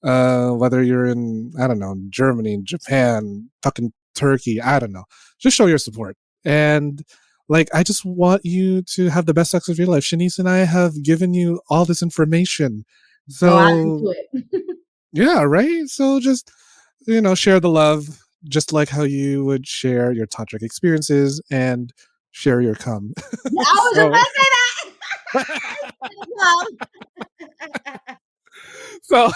S1: whether you're in, I don't know, Germany, Japan, fucking Turkey, I don't know. Just show your support. And like, I just want you to have the best sex of your life. Shanice and I have given you all this information.
S3: Go out and
S1: So,
S3: do it.
S1: yeah, right? So just, share the love, just like how you would share your tantric experiences and share your cum.
S3: I was just
S1: So,
S3: about to say that.
S1: so,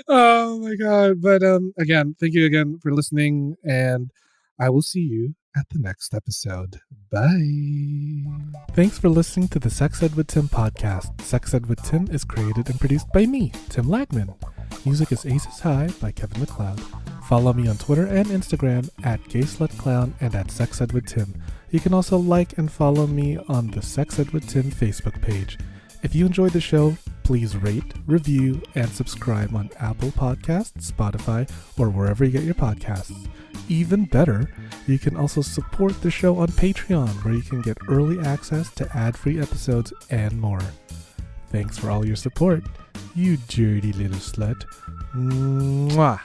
S1: oh my God. But again, thank you again for listening. And I will see you at the next episode. Bye. Thanks for listening to the Sex Ed with Tim podcast. Sex Ed with Tim is created and produced by me, Tim Lagman. Music is Aces High by Kevin MacLeod. Follow me on Twitter and Instagram at GaySlutClown and at Sex Ed with Tim. You can also like and follow me on the Sex Ed with Tim Facebook page. If you enjoyed the show, please rate, review, and subscribe on Apple Podcasts, Spotify, or wherever you get your podcasts. Even better, you can also support the show on Patreon, where you can get early access to ad-free episodes and more. Thanks for all your support, you dirty little slut. Mwah.